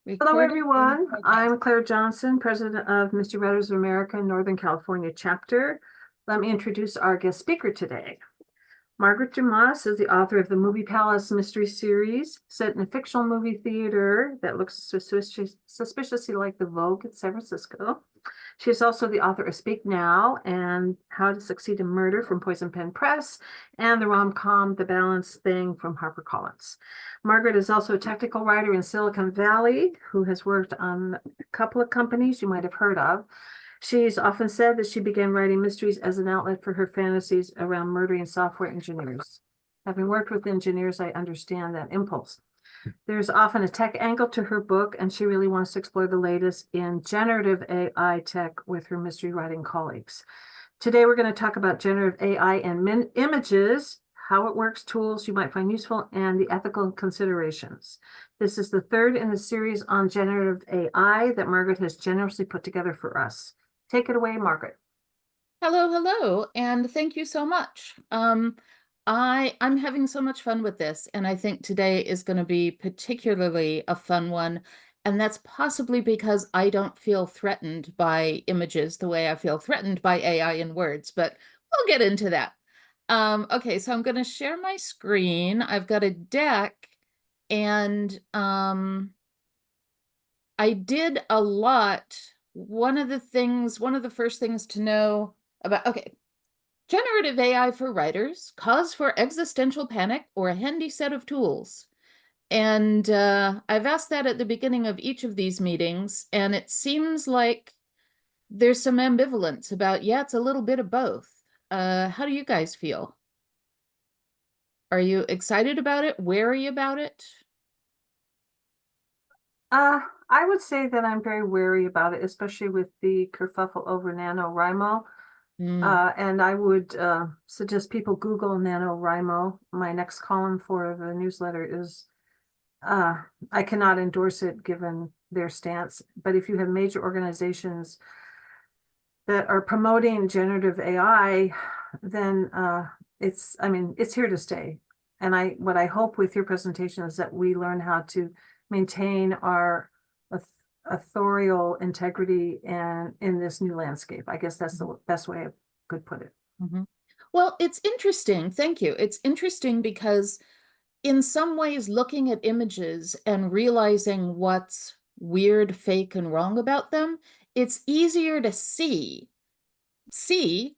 Hello, Recording in everyone. progress. I'm Claire Johnson, President of Mystery Writers of America, Northern California chapter. Let me introduce our guest speaker today. Margaret Dumas is the author of the Movie Palace mystery series, set in a fictional movie theater that looks suspiciously like the Vogue in San Francisco. She is also the author of Speak Now and How to Succeed in Murder from Poison Pen Press and the rom-com The Balance Thing from HarperCollins. Margaret is also a technical writer in Silicon Valley who has worked on a couple of companies you might have heard of. She's often said that she began writing mysteries as an outlet for her fantasies around murdering software engineers. Having worked with engineers, I understand that impulse. There's often a tech angle to her book, and she really wants to explore the latest in generative AI tech with her mystery writing colleagues. Today, we're going to talk about generative AI and images, how it works, tools you might find useful, and the ethical considerations. This is the third in the series on generative AI that Margaret has generously put together for us. Take it away, Margaret. Hello, hello, and thank you so much. I'm having so much fun with this, and I think today is going to be particularly a fun one. And that's possibly because I don't feel threatened by images the way I feel threatened by AI in words, but we'll get into that. Okay, so I'm going to share my screen. I've got a deck, and I did a lot. One of the first things to know about, okay, generative AI for writers, cause for existential panic, or a handy set of tools. And I've asked that at the beginning of each of these meetings, and it seems like there's some ambivalence about, yeah, it's a little bit of both. How do you guys feel? Are you excited about it? Wary about it? Uh, I would say that I'm very wary about it, especially with the kerfuffle over NaNoWriMo. Mm. And I would suggest people Google NaNoWriMo. My next column for the newsletter is I cannot endorse it given their stance. But if you have major organizations that are promoting generative AI, then I mean, it's here to stay. And what I hope with your presentation is that we learn how to maintain our authorial integrity and in this new landscape. I guess that's the best way I could put it. Mhm. Well, it's interesting. Thank you. It's interesting because in some ways, looking at images and realizing what's weird, fake, and wrong about them, it's easier to see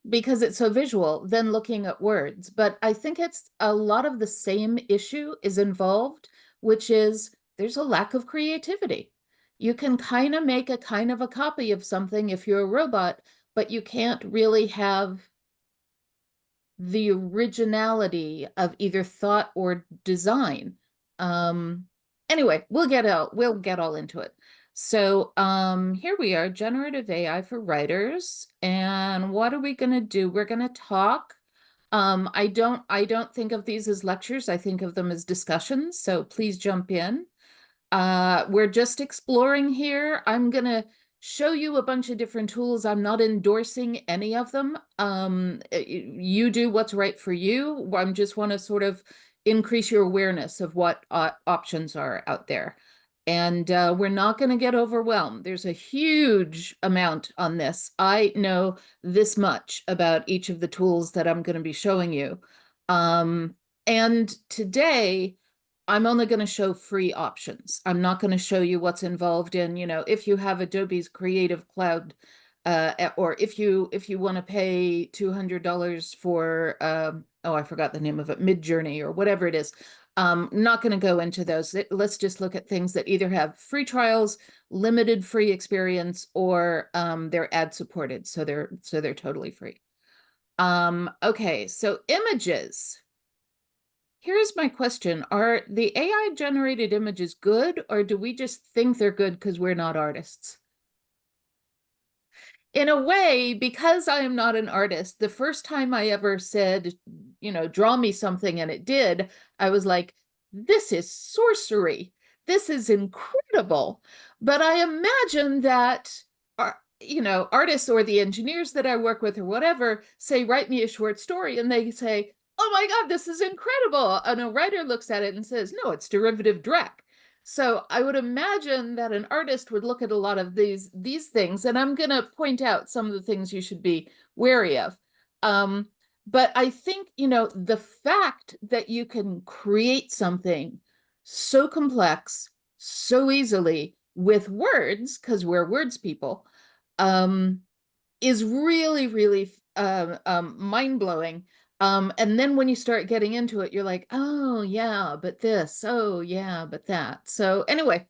because it's so visual than looking at words. But I think it's a lot of the same issue is involved, which is there's a lack of creativity. You can kind of make a kind of a copy of something if you're a robot, but you can't really have the originality of either thought or design. Um, anyway, we'll get all into it. So here we are, generative AI for writers. And what are we gonna do? We're gonna talk. I don't think of these as lectures. I think of them as discussions. So please jump in. We're just exploring here. I'm gonna show you a bunch of different tools. I'm not endorsing any of them. You do what's right for you. I just want to sort of increase your awareness of what options are out there. And we're not going to get overwhelmed. There's a huge amount on this. I know this much about each of the tools that I'm going to be showing you. And today, I'm only going to show free options. I'm not going to show you what's involved in, if you have Adobe's Creative Cloud, or if you want to pay $200 for, oh, I forgot the name of it, Midjourney or whatever it is. Not going to go into those. Let's just look at things that either have free trials, limited free experience, or they're ad supported, so they're totally free. Okay, so images. Here's my question. Are the AI generated images good, or do we just think they're good because we're not artists? In a way, because I am not an artist, the first time I ever said, draw me something and it did, I was like, this is sorcery. This is incredible. But I imagine that, artists or the engineers that I work with or whatever say, write me a short story, and they say, oh my God, this is incredible. And a writer looks at it and says, no, it's derivative Drek. So I would imagine that an artist would look at a lot of these things, and I'm going to point out some of the things you should be wary of. Um, but I think, the fact that you can create something so complex so easily with words, because we're words people, um, is really, really mind-blowing. And then when you start getting into it, you're like, oh yeah, but this, oh yeah, but that. So anyway,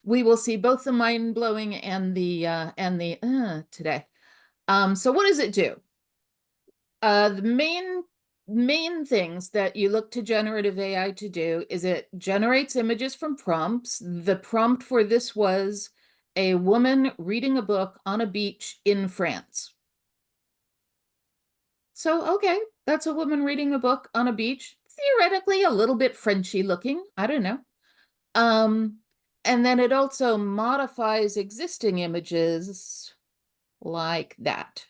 we will see both the mind-blowing and the today. So what does it do? The main things that you look to generative AI to do is it generates images from prompts. The prompt for this was a woman reading a book on a beach in France. So, okay, that's a woman reading a book on a beach, theoretically a little bit Frenchy looking. I don't know. Um, and then it also modifies existing images like that.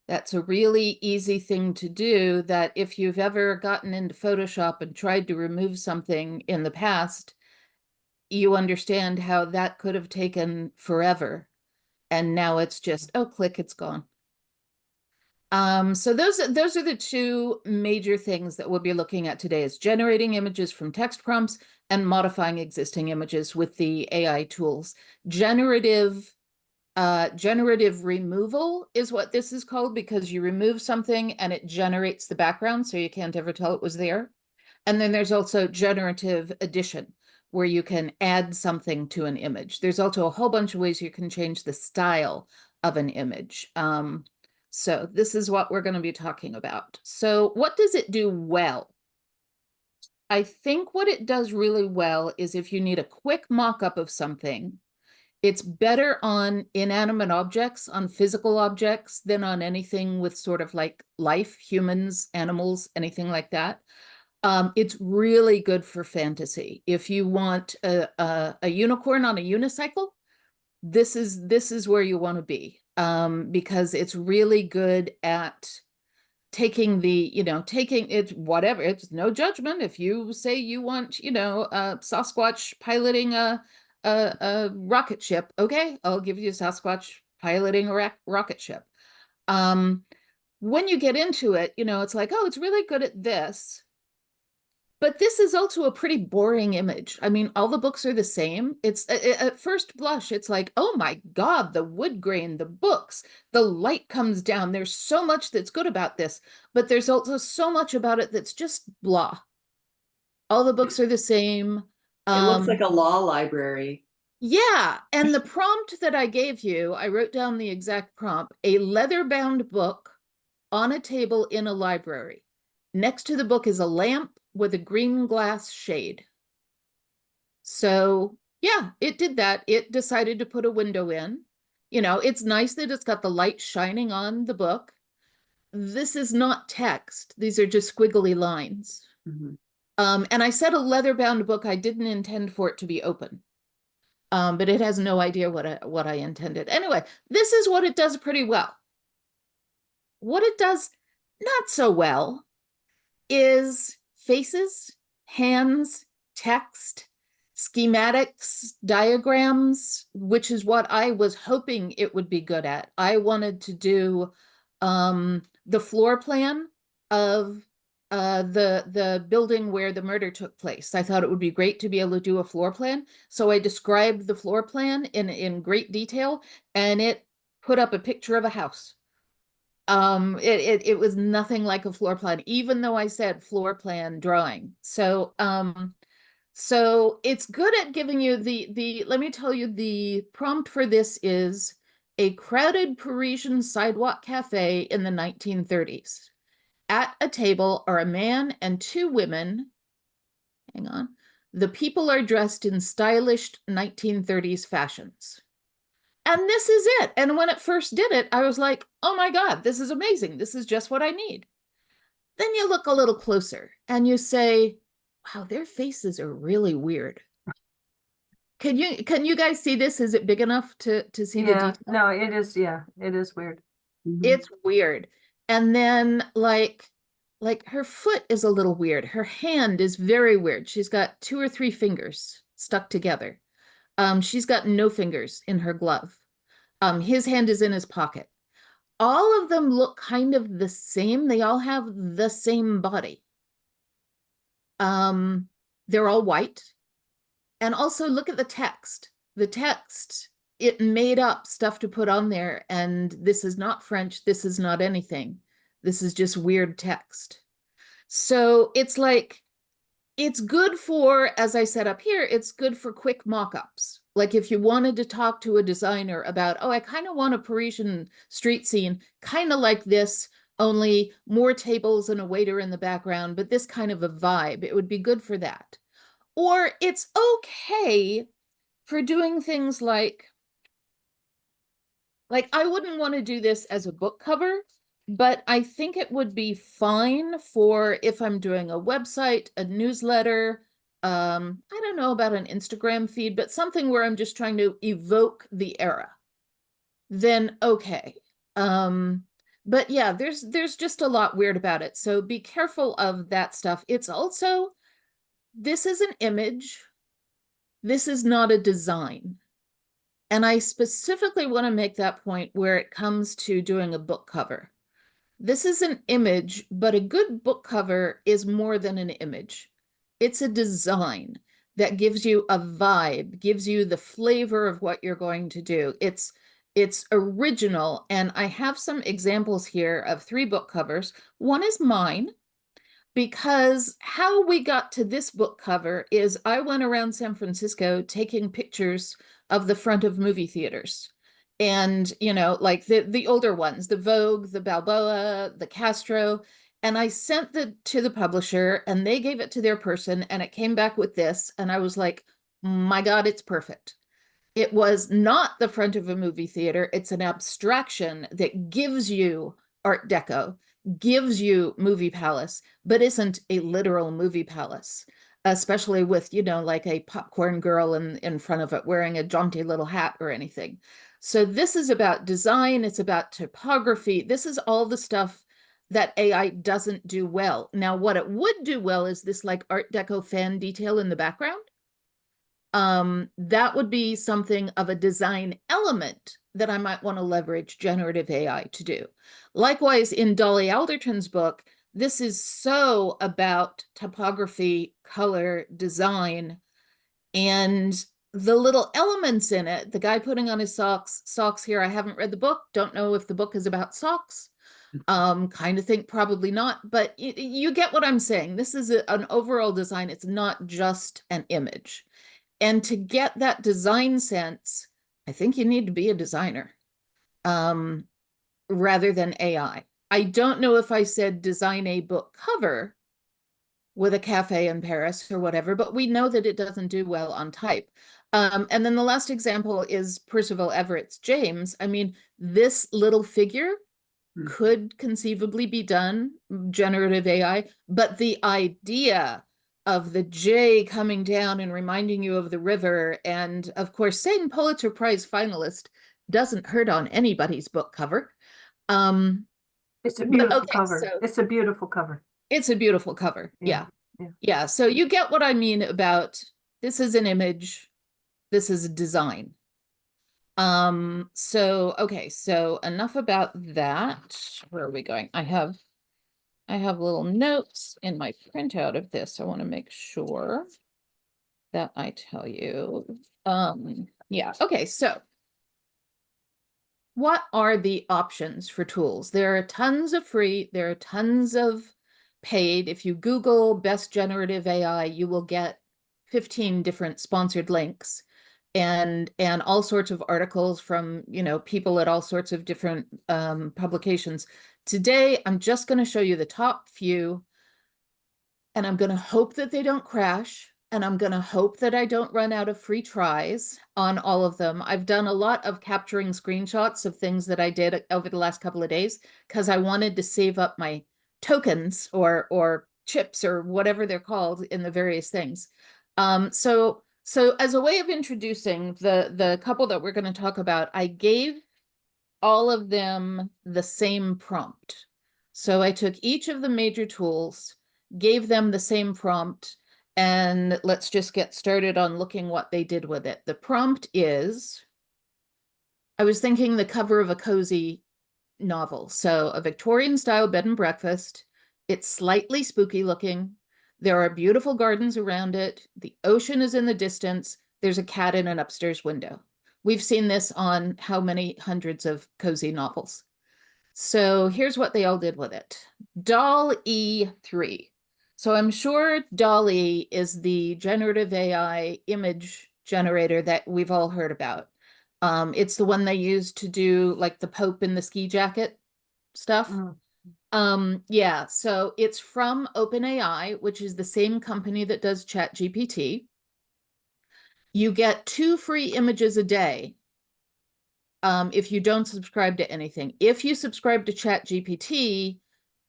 That's a really easy thing to do that if you've ever gotten into Photoshop and tried to remove something in the past, you understand how that could have taken forever. And now it's just, oh, click, it's gone. So those are the two major things that we'll be looking at today is generating images from text prompts and modifying existing images with the AI tools. Generative removal is what this is called because you remove something and it generates the background so you can't ever tell it was there. And then there's also generative addition where you can add something to an image. There's also a whole bunch of ways you can change the style of an image. So this is what we're going to be talking about. So what does it do well? I think what it does really well is if you need a quick mock-up of something, it's better on inanimate objects, on physical objects, than on anything with sort of like life, humans, animals, anything like that. It's really good for fantasy. If you want a unicorn on a unicycle, this is where you want to be, because it's really good at taking taking it, whatever. It's no judgment. If you say you want, a Sasquatch piloting a rocket ship, okay, I'll give you a Sasquatch piloting a rocket ship. When you get into it, it's like, oh, it's really good at this. But this is also a pretty boring image. I mean, all the books are the same. It's at first blush, it's like, oh my God, the wood grain, the books, the light comes down. There's so much that's good about this, but there's also so much about it that's just blah. All the books are the same. It looks like a law library. Yeah, and the prompt that I gave you, I wrote down the exact prompt, a leather-bound book on a table in a library. Next to the book is a lamp with a green glass shade. So yeah, it did that. It decided to put a window in. It's nice that it's got the light shining on the book. This is not text. These are just squiggly lines. Mhm. And I said a leather-bound book. I didn't intend for it to be open. But it has no idea what I intended. Anyway, this is what it does pretty well. What it does not so well is faces, hands, text, schematics, diagrams, which is what I was hoping it would be good at. I wanted to do the floor plan of the building where the murder took place. I thought it would be great to be able to do a floor plan. So I described the floor plan in great detail, and it put up a picture of a house. It was nothing like a floor plan, even though I said floor plan drawing. So so it's good at giving you let me tell you, the prompt for this is a crowded Parisian sidewalk cafe in the 1930s. At a table are a man and two women. Hang on. The people are dressed in stylish 1930s fashions. And this is it. And when it first did it, I was like, oh my God, this is amazing. This is just what I need. Then you look a little closer and you say, wow, their faces are really weird. Can you guys see this? Is it big enough to see the Yeah, detail? no, it is, yeah, it is weird. Mhm. It's weird. And then like like her foot is a little weird. Her hand is very weird. She's got 2 or 3 fingers stuck together. She's got no fingers in her glove. His hand is in his pocket. All of them look kind of the same. They all have the same body. They're all white. And also look at the text. The text, it made up stuff to put on there. And this is not French. This is not anything. This is just weird text. So it's like, it's good for, as I said up here, it's good for quick mock-ups. Like if you wanted to talk to a designer about, oh, I kind of want a Parisian street scene, kind of like this, only more tables and a waiter in the background, but this kind of a vibe, it would be good for that. Or it's okay for doing things like I wouldn't want to do this as a book cover, but I think it would be fine for if I'm doing a website, a newsletter, I don't know about an Instagram feed, but something where I'm just trying to evoke the era, then okay. But yeah, there's just a lot weird about it. So be careful of that stuff. It's also, this is an image. This is not a design. And I specifically want to make that point where it comes to doing a book cover. This is an image, but a good book cover is more than an image. It's a design that gives you a vibe, gives you the flavor of what you're going to do. It's original, and I have some examples here of 3 book covers. One is mine, because how we got to this book cover is I went around San Francisco taking pictures of the front of movie theaters. And, you know, like the older ones, the Vogue, the Balboa, the Castro, and I sent to the publisher and they gave it to their person and it came back with this. And I was like, my God, it's perfect. It was not the front of a movie theater. It's an abstraction that gives you Art Deco, gives you movie palace, but isn't a literal movie palace, especially with, you know, like a popcorn girl in front of it wearing a jaunty little hat or anything. So this is about design. It's about typography. This is all the stuff that AI doesn't do well. Now, what it would do well is this like Art Deco fan detail in the background. That would be something of a design element that I might want to leverage generative AI to do. Likewise, in Dolly Alderton's book, this is so about typography, color, design, and the little elements in it. The guy putting on his socks here, I haven't read the book, don't know if the book is about socks. Kind of think probably not, but you get what I'm saying. This is an overall design. It's not just an image. And to get that design sense, I think you need to be a designer rather than AI. I don't know if I said design a book cover with a cafe in Paris or whatever, but we know that it doesn't do well on type. And then the last example is Percival Everett's James. I mean, this little figure could conceivably be done generative AI, but the idea of the J coming down and reminding you of the river, and of course, saying Pulitzer Prize finalist doesn't hurt on anybody's book cover. It's a beautiful okay, cover. So it's a beautiful cover. It's a beautiful cover. Yeah. Yeah. So you get what I mean about this is an image, this is a design. So okay, so enough about that. Where are we going? I have little notes in my printout of this. I want to make sure that I tell you. Yeah, okay, so what are the options for tools? There are tons of free, there are tons of paid. If you Google best generative AI, you will get 15 different sponsored links and all sorts of articles from, you know, people at all sorts of different publications. Today, I'm just going to show you the top few, and I'm going to hope that they don't crash, and I'm going to hope that I don't run out of free tries on all of them. I've done a lot of capturing screenshots of things that I did over the last couple of days because I wanted to save up my tokens or chips or whatever they're called in the various things. So as a way of introducing the couple that we're going to talk about, I gave all of them the same prompt. So I took each of the major tools, gave them the same prompt, and let's just get started on looking what they did with it. The prompt is, I was thinking the cover of a cozy novel. So a Victorian style bed and breakfast. It's slightly spooky looking. There are beautiful gardens around it. The ocean is in the distance. There's a cat in an upstairs window. We've seen this on how many hundreds of cozy novels. So here's what they all did with it. DALL-E 3. So I'm sure DALL-E is the generative AI image generator that we've all heard about. It's the one they use to do like the Pope in the ski jacket stuff. Yeah, so it's from OpenAI, which is the same company that does ChatGPT. You get 2 free images a day if you don't subscribe to anything. If you subscribe to ChatGPT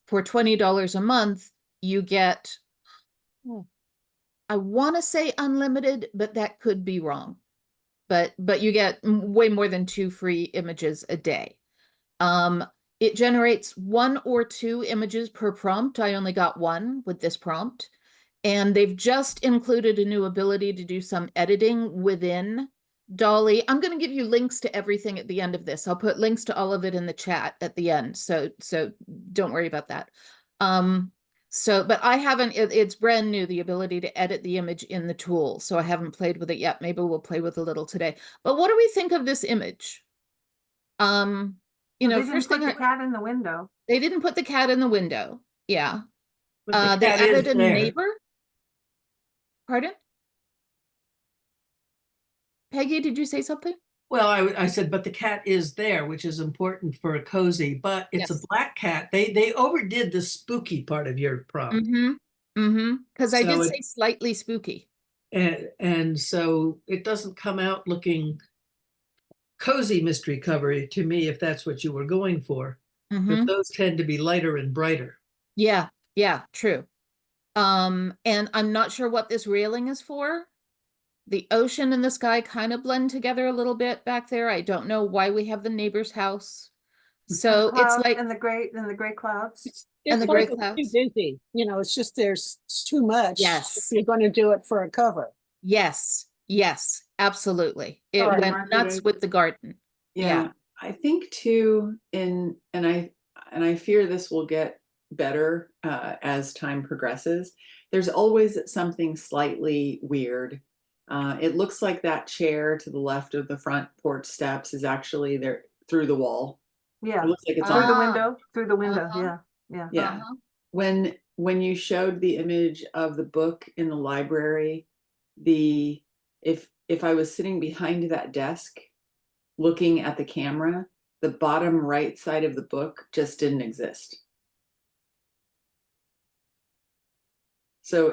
for $20 a month, you get, I want to say unlimited, but that could be wrong. But you get way more than 2 free images a day. It generates 1 or 2 images per prompt. I only got 1 with this prompt. And they've just included a new ability to do some editing within DALL-E. I'm going to give you links to everything at the end of this. I'll put links to all of it in the chat at the end. So don't worry about that. But I haven't, it's brand new, the ability to edit the image in the tool. So I haven't played with it yet. Maybe we'll play with a little today. But what do we think of this image? They didn't put the cat in the window. They didn't put the cat in the window. Yeah. But They the cat is added a there. neighbor. Pardon? Peggy, did you say something? Well, I said, but the cat is there, which is important for a cozy, but it's a Yes. black cat. They overdid the spooky part of your prompt. Because I did So say slightly spooky. And so it doesn't come out looking cozy mystery cover to me, if that's what you were going for. But those tend to be lighter and brighter. Yeah, true. And I'm not sure what this railing is for. The ocean and the sky kind of blend together a little bit back there. I don't know why we have the neighbor's house. So it's like and the gray clouds. And the like gray clouds. Too busy. It's just there's too much. Yes. If you're going to do it for a cover. Yes, absolutely. It Sorry, went Margaret, nuts with the garden. Yeah, I think too, and I fear this will get better as time progresses. There's always something slightly weird. It looks like that chair to the left of the front porch steps is actually there through the wall. Yeah, It looks like it's through the on. window. Through the window. Yeah. When you showed the image of the book in the library, if I was sitting behind that desk looking at the camera, the bottom right side of the book just didn't exist. So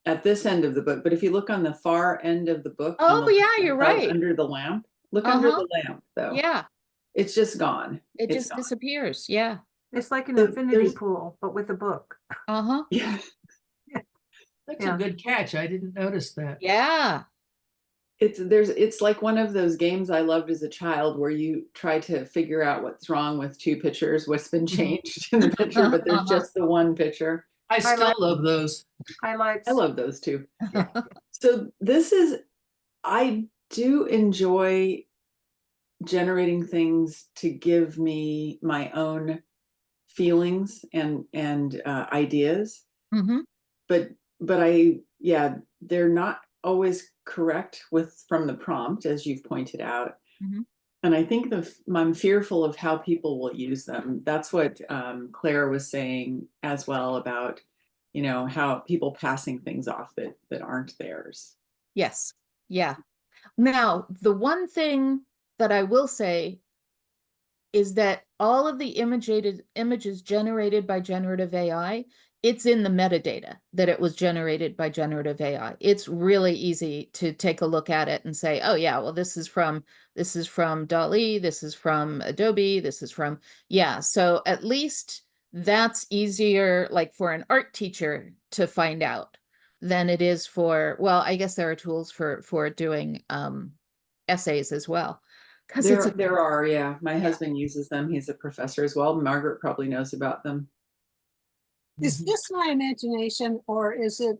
at this end of the book, but if you look on the far end of the book, You're right. under the lamp, look under the lamp though. Yeah, it's just gone. it just disappears. Yeah. It's like an infinity pool, but with a book. Yeah. That's a good catch. I didn't notice that. Yeah. It's like one of those games I loved as a child where you try to figure out what's wrong with 2 pictures, what's been changed in the picture, but there's just the one picture. I still love those. Highlights. I love those too. So I do enjoy generating things to give me my own feelings and ideas. But they're not always correct from the prompt, as you've pointed out. And I think I'm fearful of how people will use them. That's what Claire was saying as well about, how people passing things off that aren't theirs. Yes. Yeah. Now, the one thing that I will say is that all of the images generated by generative AI, it's in the metadata that it was generated by generative AI. It's really easy to take a look at it and say, oh yeah, well, this is from DALL-E, this is from Adobe, this is from, so at least that's easier, like for an art teacher to find out than it is for, well, I guess there are tools for doing essays as well. because it's There are, yeah. My Yeah. husband uses them. He's a professor as well. Margaret probably knows about them. Is this my imagination or is it,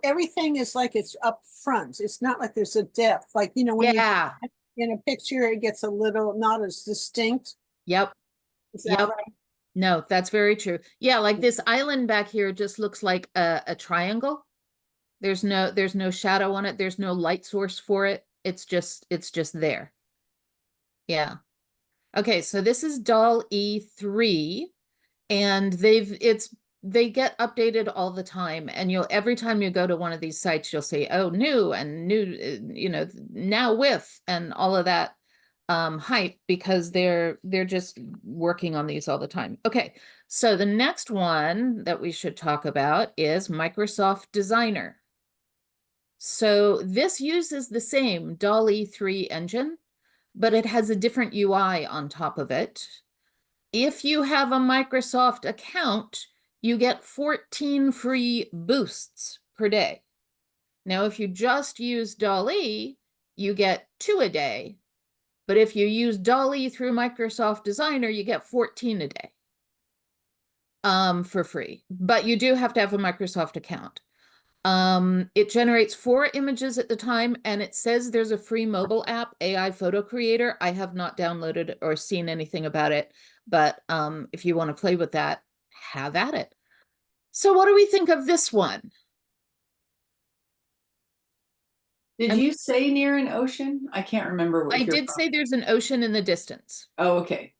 everything is like it's up front. It's not like there's a depth. Like, when yeah. you in a picture, it gets a little not as distinct. Yep. Is that Yep. right? No, that's very true. Yeah, like this island back here just looks like a triangle. There's no shadow on it. There's no light source for it. It's just there. Yeah. Okay, so this is doll E3 and they get updated all the time, and every time you go to one of these sites you'll say, oh, new and new, now with and all of that hype, because they're just working on these all the time. Okay, so the next one that we should talk about is Microsoft Designer. So this uses the same DALL-E 3 engine, but it has a different UI on top of it. If you have a Microsoft account, you get 14 free boosts per day. Now, if you just use DALL-E, you get 2 a day. But if you use DALL-E through Microsoft Designer, you get 14 a day for free. But you do have to have a Microsoft account. It generates 4 images at the time, and it says there's a free mobile app, AI Photo Creator. I have not downloaded or seen anything about it, but if you want to play with that, have at it. So what do we think of this one? Did you say near an ocean? I can't remember what I did say there's an ocean in the distance. Oh, okay.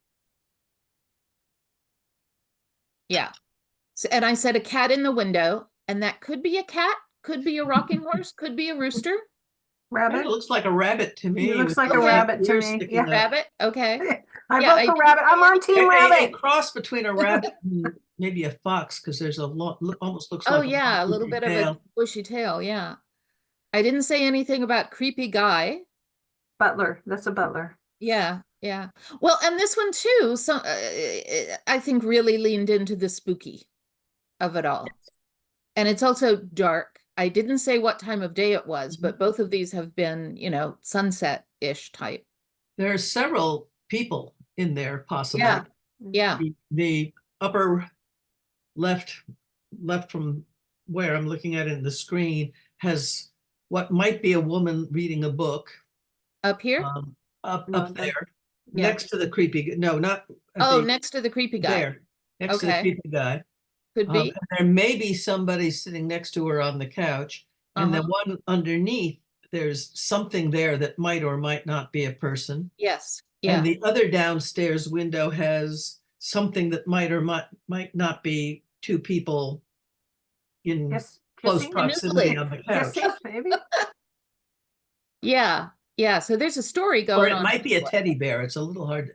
Yeah. So, and I said a cat in the window, and that could be a cat, could be a rocking horse, could be a rooster. It Rabbit? looks like a rabbit to me. It looks with like a the rabbit to ears me, sticking yeah. up. Rabbit, okay. I Yeah, vote for didn't rabbit. I'm on say team A rabbit. cross between a rabbit and maybe a fox, because there's a lot, almost looks Oh like yeah, a little bushy bit of a tail. bushy tail, yeah. I didn't say anything about creepy guy. Butler, that's a butler. Yeah, yeah. Well, and this one too, so I think really leaned into the spooky of it all. And it's also dark. I didn't say what time of day it was, but both of these have been, sunset-ish type. There are several people in there, possibly. Yeah, yeah. The upper left from where I'm looking at it in the screen has what might be a woman reading a book. Up here? Up No, there, yeah. next to the creepy. No, not Oh, next to the creepy guy. there. Next to the Okay. creepy guy. Could be. And there may be somebody sitting next to her on the couch, and the one underneath, there's something there that might or might not be a person. Yes. Yeah. And the other downstairs window has something that might or might not be 2 people in Yes, close kissing? proximity on the couch. Kissing, maybe? Yeah. Yeah. So there's a story Or going it on. might be a teddy bear. It's a little hard.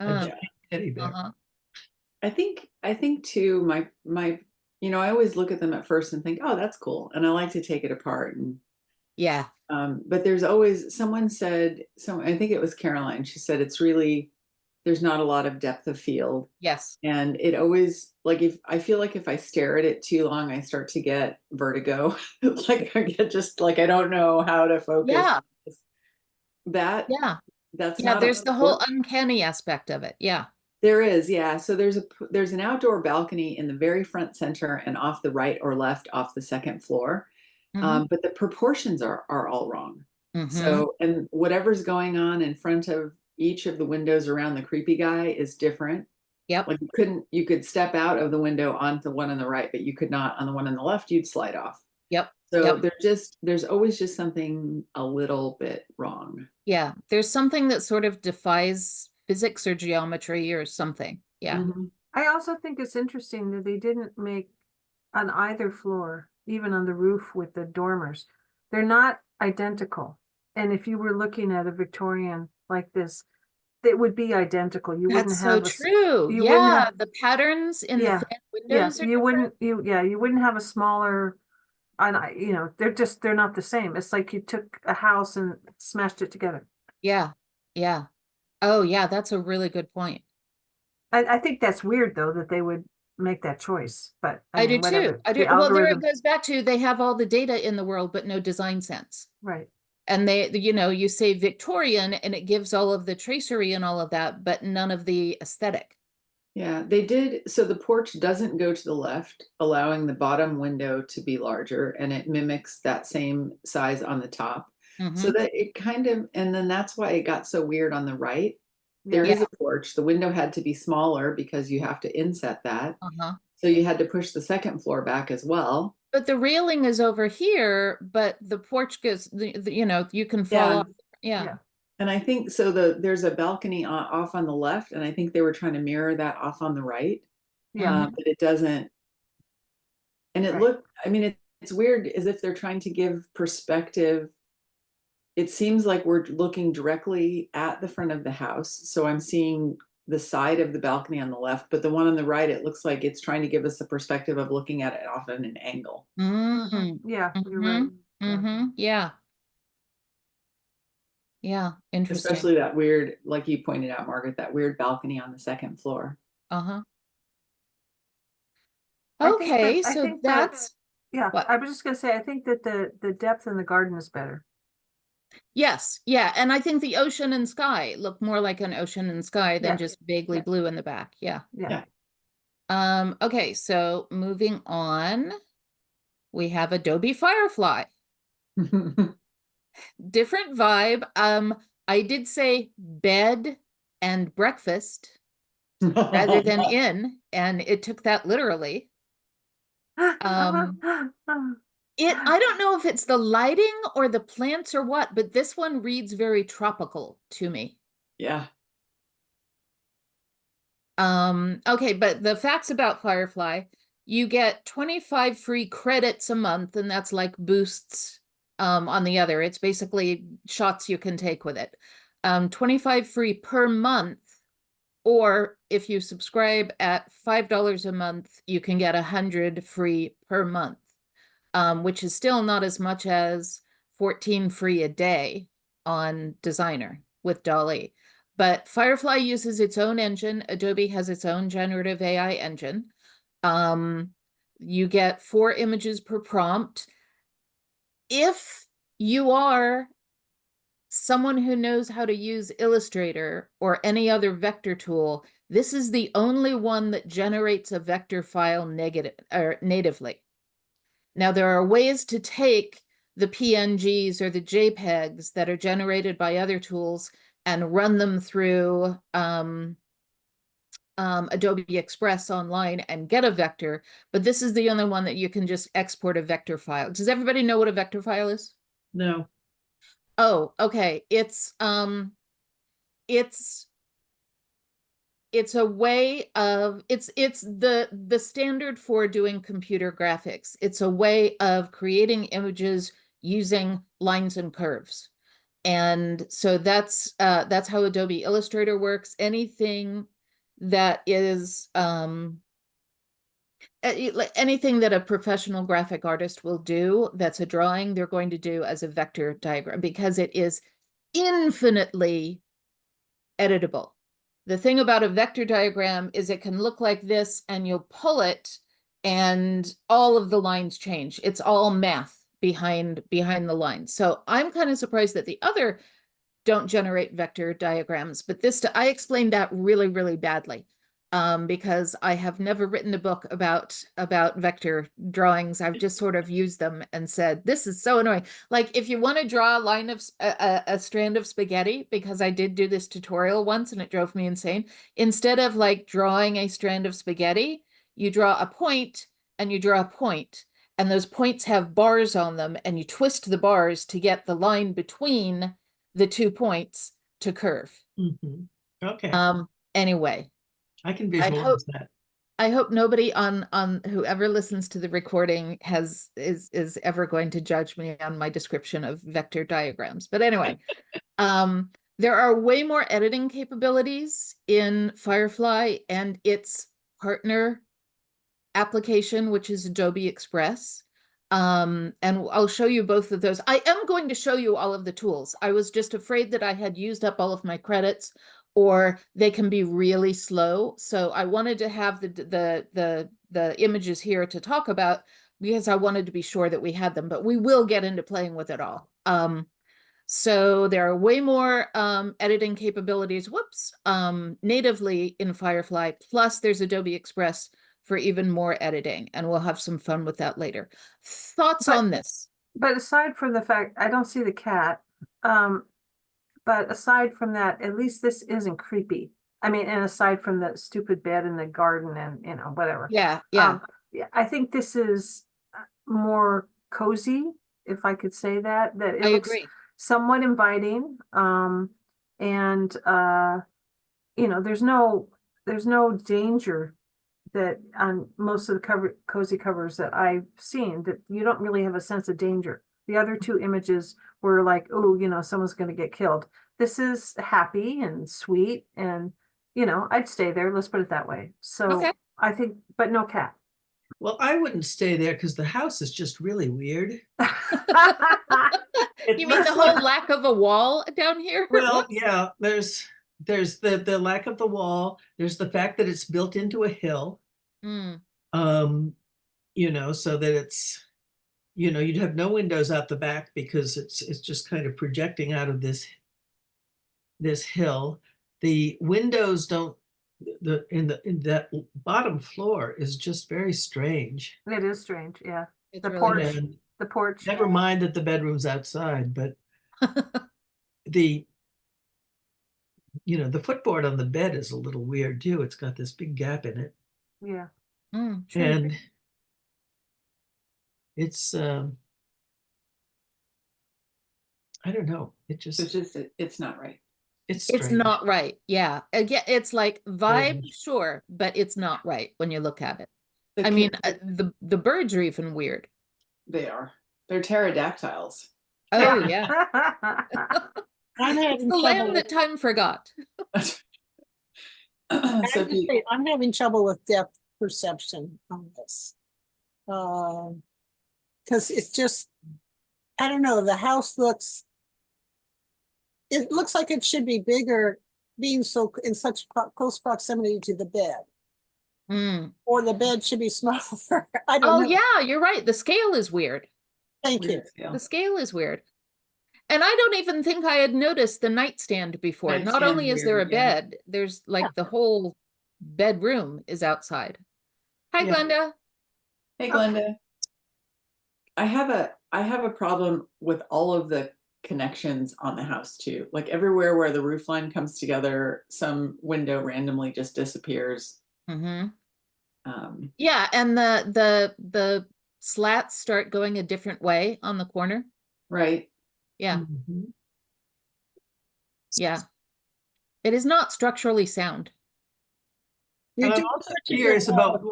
A Uh, giant teddy bear. uh-huh. I think too, my I always look at them at first and think, oh, that's cool. And I like to take it apart. And Yeah. but there's always, someone said, I think it was Caroline, she said there's not a lot of depth of field. Yes. And it always, like, if I feel like if I stare at it too long, I start to get vertigo. Like I get just like, I don't know how to focus. Yeah. That's Yeah, not there's the whole uncanny aspect of it. Yeah. There is, yeah. So there's an outdoor balcony in the very front center and off the right or left off the second floor. But the proportions are all wrong. So, and whatever's going on in front of each of the windows around the creepy guy is different. Yep. Like you could step out of the window onto the one on the right, but you could not on the one on the left, you'd slide off. Yep. So there's always just something a little bit wrong. Yeah. There's something that sort of defies physics or geometry or something. Yeah. I also think it's interesting that they didn't make on either floor, even on the roof with the dormers. They're not identical. And if you were looking at a Victorian like this, it would be identical. You wouldn't That's have so true. you wouldn't Yeah. have- The patterns in Yeah. the fan yeah, windows are you different. you wouldn't have a smaller, and they're not the same. It's like you took a house and smashed it together. Yeah. Yeah. Oh yeah, that's a really good point. I think that's weird though that they would make that choice, but I mean, do whatever. too. I do. The Well, there it algorithm, goes back to they have all the data in the world, but no design sense. right? And they, you say Victorian and it gives all of the tracery and all of that, but none of the aesthetic. Yeah, they did. So the porch doesn't go to the left, allowing the bottom window to be larger, and it mimics that same size on the top. So that it kind of, and then that's why it got so weird on the right. There is a porch. The window had to be smaller because you have to inset that. So you had to push the second floor back as well. But the railing is over here, but the porch goes, you can fall off. Yeah. And I think so there's a balcony off on the left, and I think they were trying to mirror that off on the right. Yeah. But it doesn't. And it looked, I mean, it's weird as if they're trying to give perspective. It seems like we're looking directly at the front of the house. So I'm seeing the side of the balcony on the left, but the one on the right, it looks like it's trying to give us the perspective of looking at it off in an angle. Yeah, you're right. Yeah. Yeah, interesting. Especially that weird, like you pointed out, Margaret, that weird balcony on the second floor. Okay, so that's yeah. what? I was just gonna say, I think that the depth in the garden is better. Yes, yeah, and I think the ocean and sky look more like an ocean and sky than just vaguely blue in the back. Yeah. Okay, so moving on, we have Adobe Firefly. Different vibe. I did say bed and breakfast rather than inn, and it took that literally. I don't know if it's the lighting or the plants or what, but this one reads very tropical to me. Yeah. Okay, but the facts about Firefly, you get 25 free credits a month, and that's like boosts on the other. It's basically shots you can take with it. 25 free per month, or if you subscribe at $5 a month, you can get 100 free per month, which is still not as much as 14 free a day on Designer with DALL-E. But Firefly uses its own engine. Adobe has its own generative AI engine. You get 4 images per prompt. If you are someone who knows how to use Illustrator or any other vector tool, this is the only one that generates a vector file natively. Now, there are ways to take the PNGs or the JPEGs that are generated by other tools and run them through Adobe Express online and get a vector, but this is the only one that you can just export a vector file. Does everybody know what a vector file is? No. Oh, okay. It's a way of, it's the standard for doing computer graphics. It's a way of creating images using lines and curves. And so that's how Adobe Illustrator works. Anything that is anything that a professional graphic artist will do that's a drawing, they're going to do as a vector diagram because it is infinitely editable. The thing about a vector diagram is it can look like this and you'll pull it and all of the lines change. It's all math behind the lines. So I'm kind of surprised that the other don't generate vector diagrams, but I explained that really, really badly because I have never written a book about vector drawings. I've just sort of used them and said, this is so annoying. Like if you want to draw a line of a strand of spaghetti, because I did do this tutorial once and it drove me insane. Instead of like drawing a strand of spaghetti, you draw a point and you draw a point. And those points have bars on them and you twist the bars to get the line between the 2 points to curve. Okay. Anyway, I can visualize that. I hope nobody on whoever listens to the recording is ever going to judge me on my description of vector diagrams. But anyway, there are way more editing capabilities in Firefly and its partner application, which is Adobe Express. And I'll show you both of those. I am going to show you all of the tools. I was just afraid that I had used up all of my credits or they can be really slow. So I wanted to have the images here to talk about because I wanted to be sure that we had them, but we will get into playing with it all. So there are way more editing capabilities, natively in Firefly, plus there's Adobe Express for even more editing, and we'll have some fun with that later. Thoughts on this? But aside from the fact, I don't see the cat, but aside from that, at least this isn't creepy. I mean, and aside from the stupid bed in the garden and, you know, whatever. Yeah, yeah. Yeah, I think this is more cozy, if I could say that, that it I looks agree. somewhat inviting. And you know, there's no danger that on most of the cozy covers that I've seen, that you don't really have a sense of danger. The other two images were like, oh, you know, someone's going to get killed. This is happy and sweet, and you know, I'd stay there. Let's put it that way. So Okay. I think, but no cat. Well, I wouldn't stay there because the house is just really weird. You mean the whole lack of a wall down here? Well, yeah, there's the lack of the wall. There's the fact that it's built into a hill. Mm. You know, so that it's, you know, you'd have no windows out the back because it's just kind of projecting out of this hill. The windows don't, in that bottom floor is just very strange. It is strange, yeah. It's The really porch, weird. And the porch. never mind that the bedroom's outside, but the, you know, the footboard on the bed is a little weird too. It's got this big gap in it. Yeah. Mm, true. And it's I don't know. It just it's not right. it's It's strange. not right. Yeah. Again, it's like vibe, Strange. sure, but it's not right when you look at it. The I mean, ca- the birds are even weird. they're pterodactyls. Oh yeah. I'm It's having the trouble land with, that time forgot. So I if have to you, say, I'm having trouble with depth perception on this. Because it's just, I don't know, the house looks, it looks like it should be bigger, being so in such close proximity to the bed, Mm. or the bed should be smaller. I don't Oh know. yeah, you're right. The scale is weird. Thank you. weird scale. The scale is weird. And I don't even think I had noticed the nightstand before. Not Nightstand's only is there a weird, yeah. bed, there's like the whole bedroom is outside. Hi, Yeah. Glenda. Hey, Glenda. I have a problem with all of the connections on the house too. Like everywhere where the roof line comes together, some window randomly just disappears. Mm-hmm. Um, Yeah, and the slats start going a different way on the corner. right. Yeah, Mhm. yeah. It is not structurally sound. You And I'm do also such a good curious job. about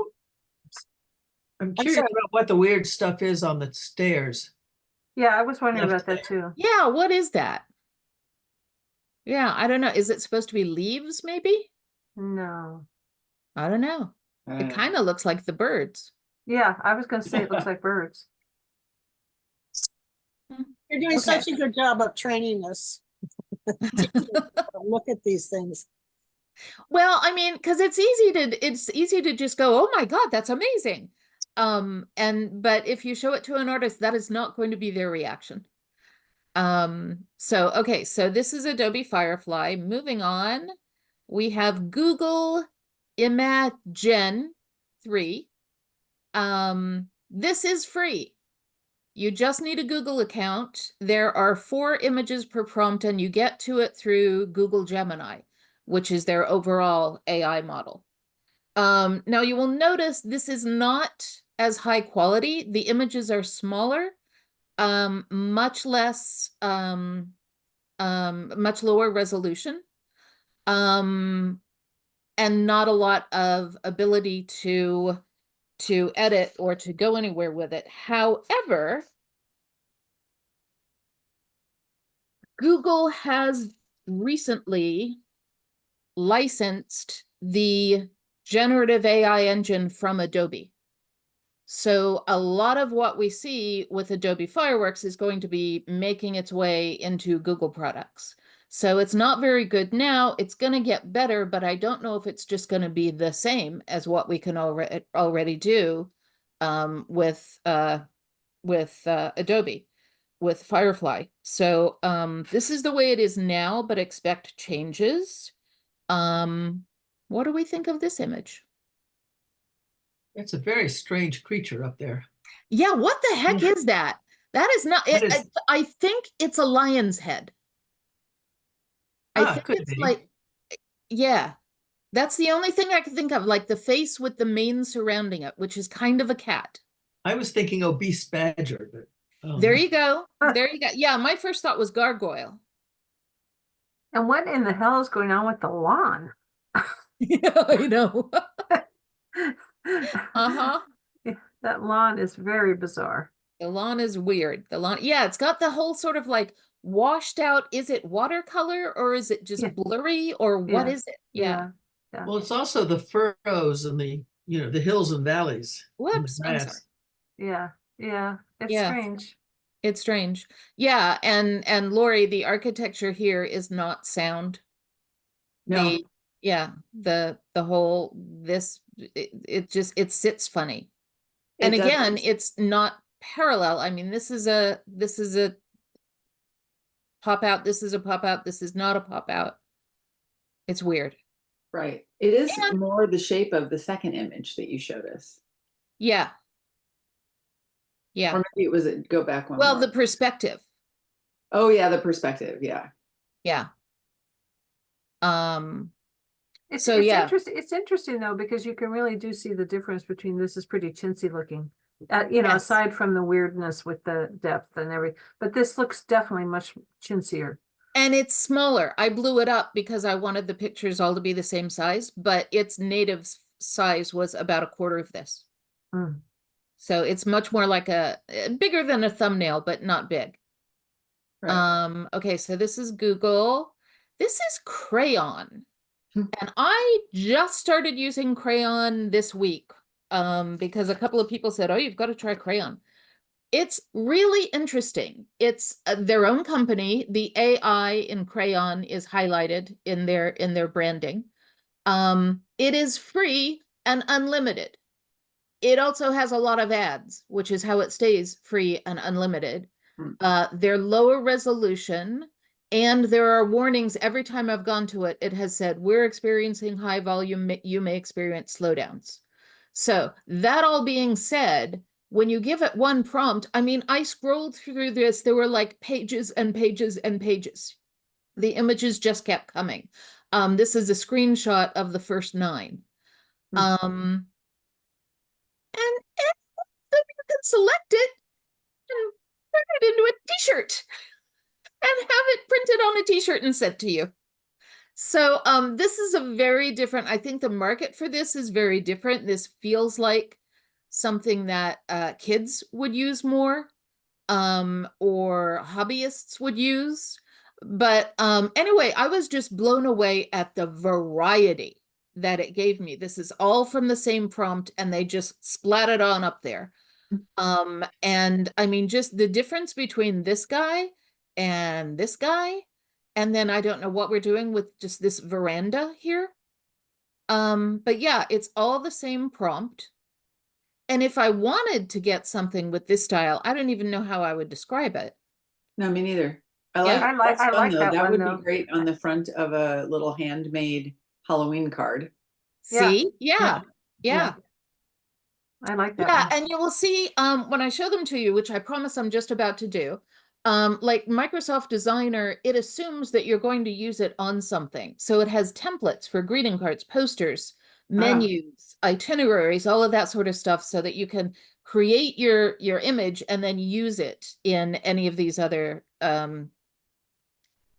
I'm curious sorry. about what the weird stuff is on the stairs. Yeah, I was wondering Left about that too. Yeah, what is that? Yeah, I don't know. Is it supposed to be leaves, maybe? No. I don't know. It kind of looks like the birds. Yeah, I was gonna say it looks like birds. You're doing Okay. such a good job of training us. to look at these things. Well, I mean, because it's easy to just go, oh my God, that's amazing. But if you show it to an artist, that is not going to be their reaction. Okay, so this is Adobe Firefly. Moving on, we have Google Imagen 3. This is free. You just need a Google account. There are 4 images per prompt, and you get to it through Google Gemini, which is their overall AI model. Now you will notice this is not as high quality. The images are smaller, much less, much lower resolution, and not a lot of ability to edit or to go anywhere with it. However, Google has recently licensed the generative AI engine from Adobe. So a lot of what we see with Adobe Fireworks is going to be making its way into Google products. So it's not very good now. It's going to get better, but I don't know if it's just going to be the same as what we can already do with Adobe. with Firefly. So this is the way it is now, but expect changes. What do we think of this image? It's a very strange creature up there. Yeah, what the heck is that? That is not That it. is- I think it's a lion's head. I think could it's be. like, yeah, that's the only thing I can think of, like the face with the mane surrounding it, which is kind of a cat. I was thinking obese badger, but There you go. There you go. Yeah, my first thought was gargoyle. And what in the hell is going on with the lawn? Yeah, I know. Uh-huh. That lawn is very bizarre. The lawn is weird. The lawn, yeah, it's got the whole sort of like washed out. Is it watercolor or is it just Yeah. blurry or what Yeah. is it? Yeah. Yeah. well, it's also the furrows and the hills and valleys. in the Whoops, I'm sorry. grass. Yeah. Yeah. It's Yeah. strange. It's strange. Yeah, and Lori, the architecture here is not sound. No, The whole it just it sits funny. And it again, doesn't. it's not parallel. I mean, this is a pop out, this is a pop out, this is not a pop out. It's weird. Right. It is And- more the shape of the second image that you showed us. Yeah. Yeah. Or maybe it was go back one Well, more. the perspective. Oh yeah, the perspective. Yeah. Yeah. It's So, yeah. interesting. It's interesting though, because you can really do see the difference between this is pretty chintzy looking. You know, Yes. aside from the weirdness with the depth and everything, but this looks definitely much chintzier. And it's smaller. I blew it up because I wanted the pictures all to be the same size, but its native size was about a quarter of this. Mm. So it's much more like a bigger than a thumbnail, but not big. Right. Okay, so this is Google. This is Crayon. Hmm. And I just started using Crayon this week because a couple of people said, oh, you've got to try Crayon. It's really interesting. It's their own company. The AI in Crayon is highlighted in their branding. It is free and unlimited. It also has a lot of ads, which is how it stays free and unlimited. They're lower resolution, and there are warnings every time I've gone to it. It has said, we're experiencing high volume, you may experience slowdowns. So that all being said, when you give it one prompt, I mean, I scrolled through this, there were like pages and pages and pages. The images just kept coming. This is a screenshot of the first 9. And you can select it and turn it into a t-shirt and have it printed on a t-shirt and sent to you. So this is a very different, I think the market for this is very different. This feels like something that kids would use more or hobbyists would use. But anyway, I was just blown away at the variety that it gave me. This is all from the same prompt and they just splatted on up there. And I mean, just the difference between this guy, and then I don't know what we're doing with just this veranda here. But yeah, it's all the same prompt. And if I wanted to get something with this style, I don't even know how I would describe it. No, me neither. I Yeah. like that's I fun, like though. that That one, would though. be great on the front of a little handmade Halloween card. Yeah. See? Yeah. Yeah. I like that Yeah, one. and you will see when I show them to you, which I promise I'm just about to do, like Microsoft Designer, it assumes that you're going to use it on something. So it has templates for greeting cards, posters, menus, itineraries, all of that sort of stuff, so that you can create your image and then use it in any of these other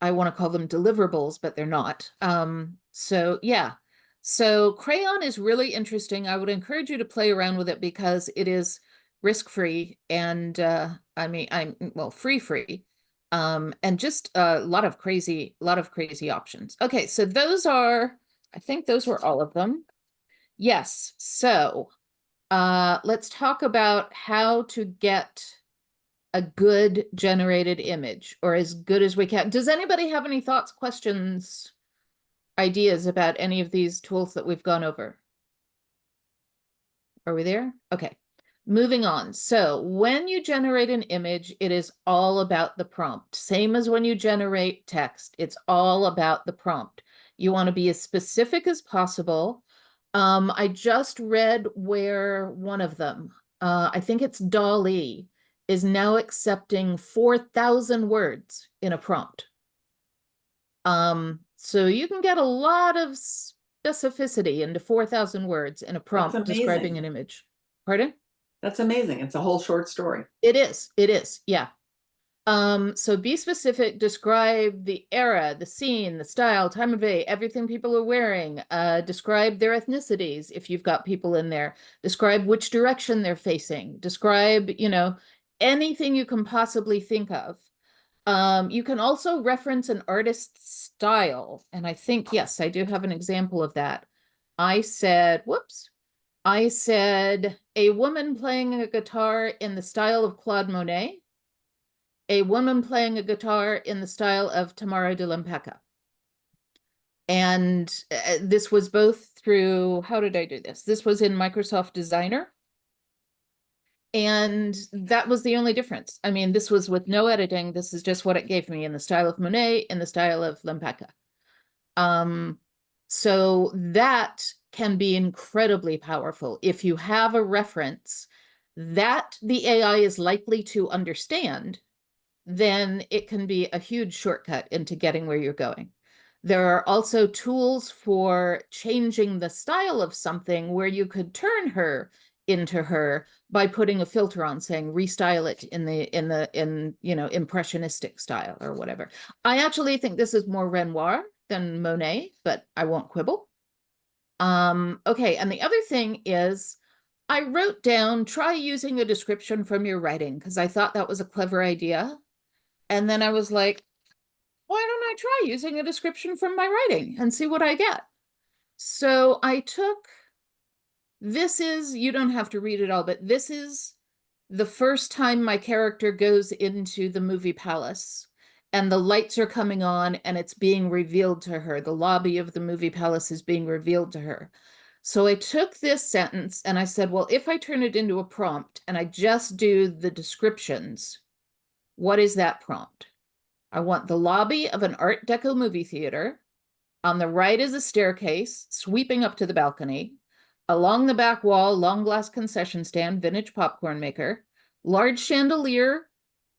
I want to call them deliverables, but they're not. So yeah. So Crayon is really interesting. I would encourage you to play around with it because it is risk-free and I mean well free. And just a lot of crazy options. Okay, so I think those were all of them. Yes. So let's talk about how to get a good generated image, or as good as we can. Does anybody have any thoughts, questions, ideas about any of these tools that we've gone over? Are we there? Okay. Moving on. So when you generate an image, it is all about the prompt. Same as when you generate text, it's all about the prompt. You want to be as specific as possible. I just read where one of them, I think it's DALL-E, is now accepting 4,000 words in a prompt. So you can get a lot of specificity into 4,000 words in a prompt describing an image. Pardon? That's amazing. It's a whole short story. It is, yeah. So be specific, describe the era, the scene, the style, time of day, everything people are wearing, describe their ethnicities if you've got people in there, describe which direction they're facing, describe, you know, anything you can possibly think of. You can also reference an artist's style, and I think, yes, I do have an example of that. I said a woman playing a guitar in the style of Claude Monet, a woman playing a guitar in the style of Tamara de Lempecka. And this was both through, how did I do this? This was in Microsoft Designer. And that was the only difference. I mean, this was with no editing. This is just what it gave me in the style of Monet, in the style of Lempecka. So that can be incredibly powerful. If you have a reference that the AI is likely to understand, then it can be a huge shortcut into getting where you're going. There are also tools for changing the style of something where you could turn her into her by putting a filter on, saying restyle it in you know, impressionistic style or whatever. I actually think this is more Renoir than Monet, but I won't quibble. Okay, and the other thing is I wrote down, try using a description from your writing, because I thought that was a clever idea. And then I was like, why don't I try using a description from my writing and see what I get? So I took, this is, you don't have to read it all, but this is the first time my character goes into the movie palace and the lights are coming on and it's being revealed to her. The lobby of the movie palace is being revealed to her. So I took this sentence and I said, well, if I turn it into a prompt and I just do the descriptions, what is that prompt? I want the lobby of an Art Deco movie theater. On the right is a staircase sweeping up to the balcony. Along the back wall, long glass concession stand, vintage popcorn maker, large chandelier,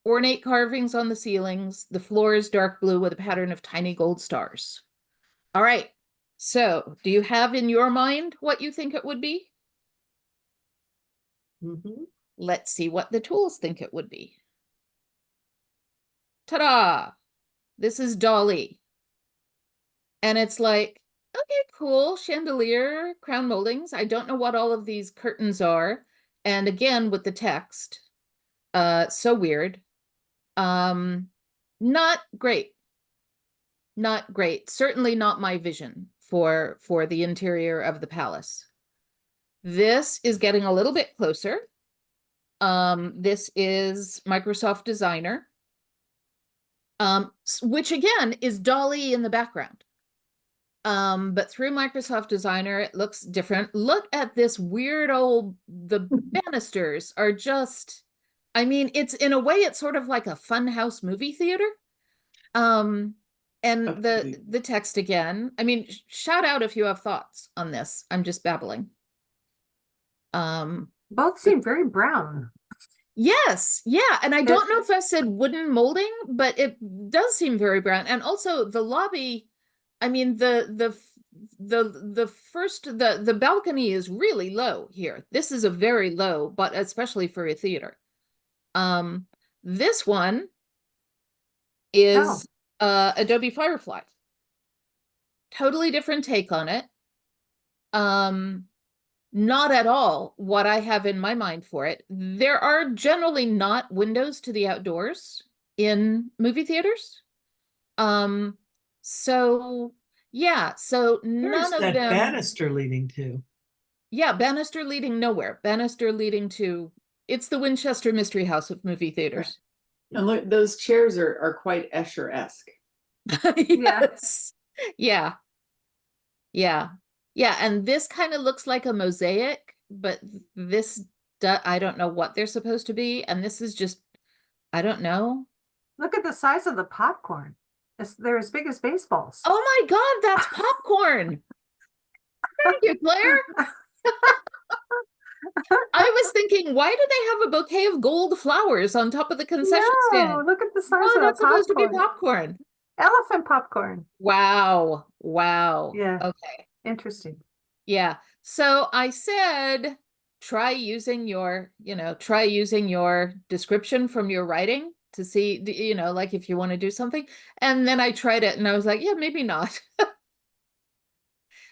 ornate carvings on the ceilings. The floor is dark blue with a pattern of tiny gold stars. All right. So do you have in your mind what you think it would be? Mm-hmm. Let's see what the tools think it would be. Ta-da! This is DALL-E. And it's like, okay, cool, chandelier, crown moldings. I don't know what all of these curtains are. And again, with the text, so weird. Not great. Not great. Certainly not my vision for the interior of the palace. This is getting a little bit closer. This is Microsoft Designer, which again is DALL-E in the background. But through Microsoft Designer, it looks different. Look at this weird old, the banisters are just, I mean, it's in a way, it's sort of like a funhouse movie theater. And the text again, I mean, shout out if you have thoughts on this. I'm just babbling. Both seem very brown. Yes, yeah, and I don't know if I said wooden molding, but it does seem very brown. And also the lobby, I mean, the balcony is really low here. This is a very low, but especially for a theater. This one is Adobe Firefly. Totally different take on it. Not at all what I have in my mind for it. There are generally not windows to the outdoors in movie theaters. So yeah, so Where's none of that them. banister leading to? Yeah, banister leading nowhere. Banister leading to, it's the Winchester Mystery House of movie theaters. And look, those chairs are quite Escher-esque. Yes. Yeah. Yeah. Yeah. And this kind of looks like a mosaic, but this I don't know what they're supposed to be. And this is just, I don't know. Look at the size of the popcorn. They're as big as baseballs. Oh my God, that's popcorn. Thank you, Claire. I was thinking, why do they have a bouquet of gold flowers on top of the concession No, stand? look at the size No, of that's that supposed to be popcorn. popcorn. Elephant popcorn. Wow. Wow. Yeah. Okay. Interesting. Yeah. So I said, try using your description from your writing to see, like if you want to do something. And then I tried it and I was like, yeah, maybe not.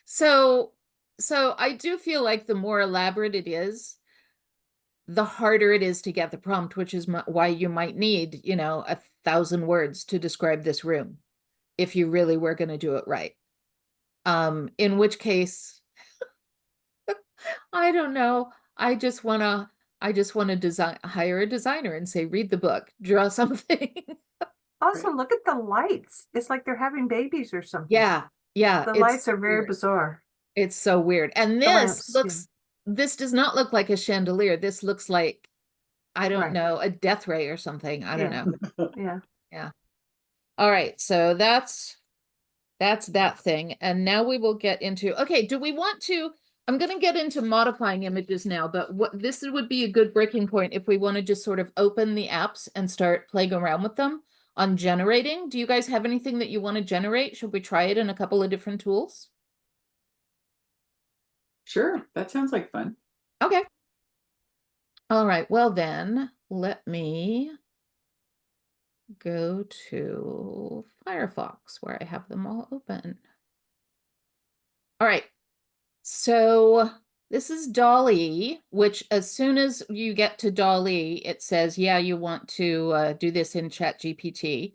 So I do feel like the more elaborate it is, the harder it is to get the prompt, which is why you might need, 1,000 words to describe this room if you really were going to do it right. In which case, I don't know. I just want to hire a designer and say, read the book, draw something. Also, look at the lights. It's like they're having babies or something. Yeah. Yeah. The lights are very bizarre. It's so weird. And this does not look like a chandelier. This looks like, I don't know, a death ray or something. I don't know. Yeah. Yeah. All right. So that's that thing. And now we will get into, okay, do we want to, I'm going to get into modifying images now, but this would be a good breaking point if we want to just sort of open the apps and start playing around with them on generating. Do you guys have anything that you want to generate? Should we try it in a couple of different tools? Sure, that sounds like fun. Okay. All right. Well, then let me go to Firefox where I have them all open. All right. So this is DALL-E, which as soon as you get to DALL-E, it says, yeah, you want to do this in ChatGPT.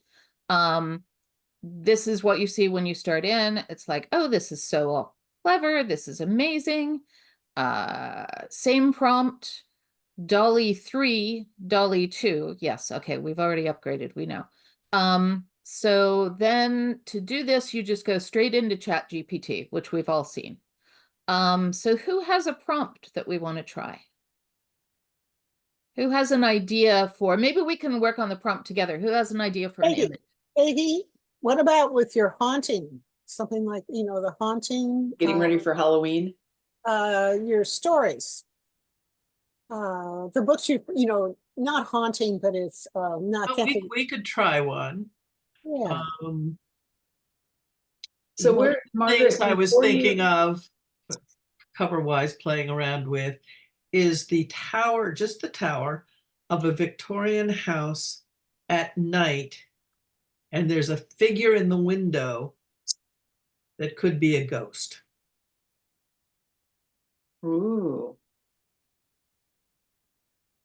This is what you see when you start in. It's like, oh, this is so clever. This is amazing. Same prompt, DALL-E 3, DALL-E 2. Yes, okay, we've already upgraded, we know. So then to do this, you just go straight into ChatGPT, which we've all seen. So who has a prompt that we want to try? Who has an idea for, maybe we can work on the prompt together. Who has an idea for an image? Peggy, what about with your haunting? Something like, the haunting. Getting ready for Halloween. Your stories. The books not haunting, but it's not. We could try one. Yeah. So one of the Margaret, things I was thinking of cover-wise playing around with is the tower, just the tower of a Victorian house at night. And there's a figure in the window that could be a ghost. Ooh.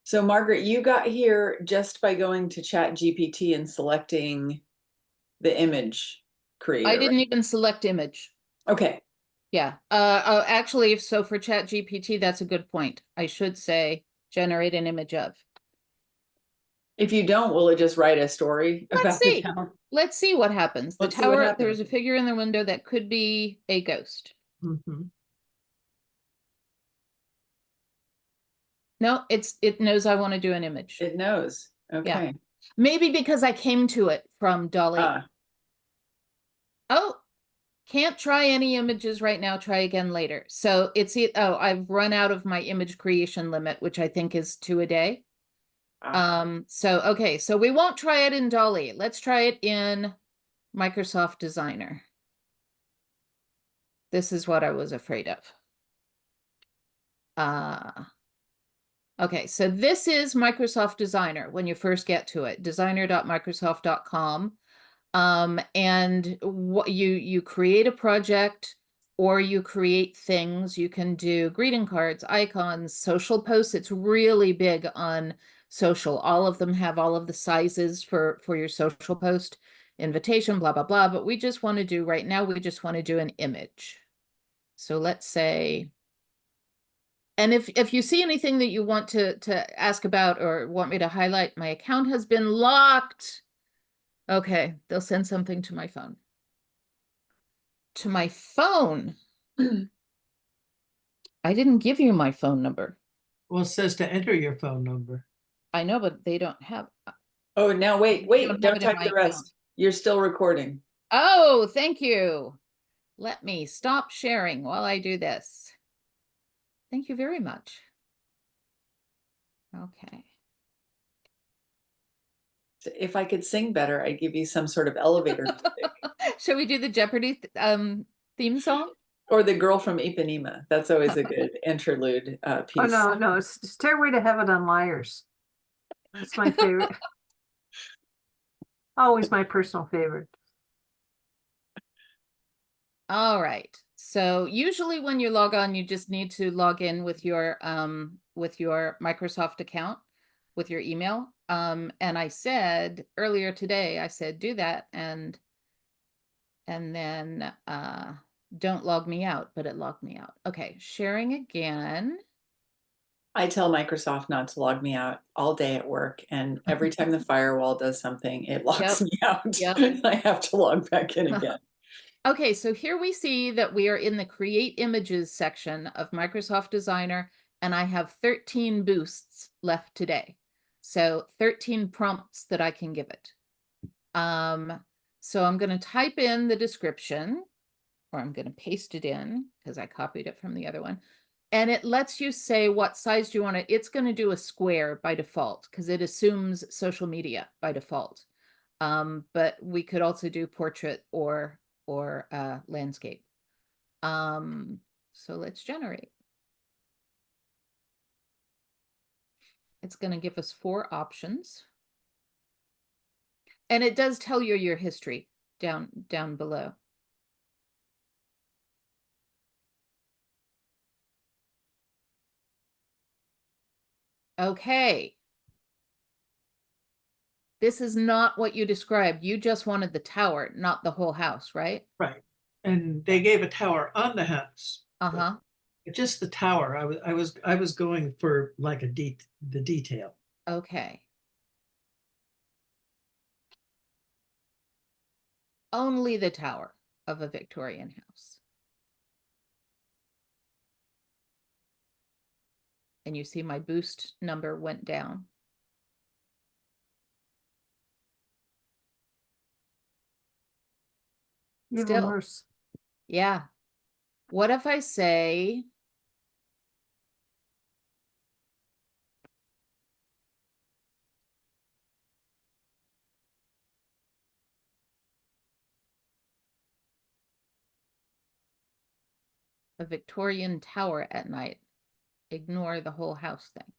So Margaret, you got here just by going to ChatGPT and selecting the image creator. I didn't even select image. Okay. Yeah. Actually, so for ChatGPT, that's a good point. I should say generate an image of. If you don't, will it just write a story about the tower? Let's see what happens. The tower, there's a figure in the window that could be a ghost. Mm-hmm. No, it knows I want to do an image. It knows. Okay. Yeah. Maybe because I came to it from DALL-E. Oh, can't try any images right now. Try again later. So I've run out of my image creation limit, which I think is 2 a day. Okay, so we won't try it in DALL-E. Let's try it in Microsoft Designer. This is what I was afraid of. Okay, so this is Microsoft Designer when you first get to it, designer.microsoft.com. And what you create a project or you create things. You can do greeting cards, icons, social posts. It's really big on social. All of them have all of the sizes for your social post, invitation, blah, blah, blah. But we just want to do right now, we just want to do an image. So let's say, and if you see anything that you want to ask about or want me to highlight, my account has been locked. Okay, they'll send something to my phone. To my phone? I didn't give you my phone number. Well, it says to enter your phone number. I know, but they don't have. Oh, now wait, They don't have don't it in type my the account. rest. You're still recording. Oh, thank you. Let me stop sharing while I do this. Thank you very much. Okay. If I could sing better, I'd give you some sort of elevator music. Shall we do the Jeopardy theme song? Or the girl from Ipanema. That's always a good interlude piece. Oh, no, no, it's Stairway to Heaven on Liars. That's my favorite. Always my personal favorite. All right. So usually when you log on, you just need to log in with your Microsoft account, with your email. And I said earlier today, I said do that and then don't log me out, but it logged me out. Okay, sharing again. I tell Microsoft not to log me out all day at work, and every time the firewall does something, it locks me out. Yep. I have to log back in again. Okay, so here we see that we are in the Create Images section of Microsoft Designer, and I have 13 boosts left today. So 13 prompts that I can give it. So I'm going to type in the description, or I'm going to paste it in because I copied it from the other one. And it lets you say what size do you want to, it's going to do a square by default because it assumes social media by default. But we could also do portrait or landscape. So let's generate. It's going to give us 4 options. And it does tell you your history down below. Okay. This is not what you described. You just wanted the tower, not the whole house, right? Right. And they gave a tower on the house. Uh-huh. But just the tower. I was going for like the detail. Okay. Only the tower of a Victorian house. And you see my boost number went down. Even Still. worse. Yeah. What if I say a Victorian tower at night? Ignore the whole house thing.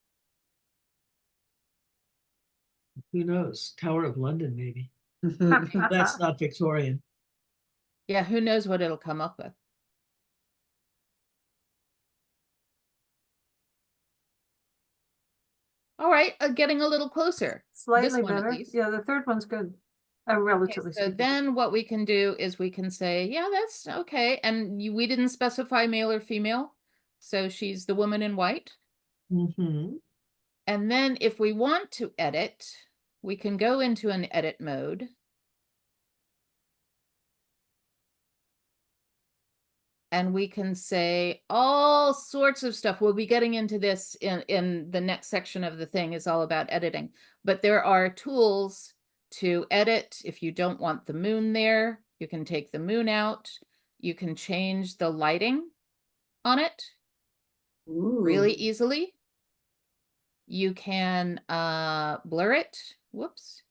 Who knows? Tower of London, maybe. That's not Victorian. Yeah, who knows what it'll come up with. All right, getting a little closer. Slightly one, at better. least. Yeah, the third one's good. Okay, Relatively so speaking. then what we can do is we can say, yeah, that's okay. And we didn't specify male or female. So she's the woman in white. Mm-hmm. And then if we want to edit, we can go into an edit mode. And we can say all sorts of stuff. We'll be getting into this in the next section of the thing is all about editing. But there are tools to edit. If you don't want the moon there, you can take the moon out. You can change the lighting on it really easily. You can blur it. Whoops.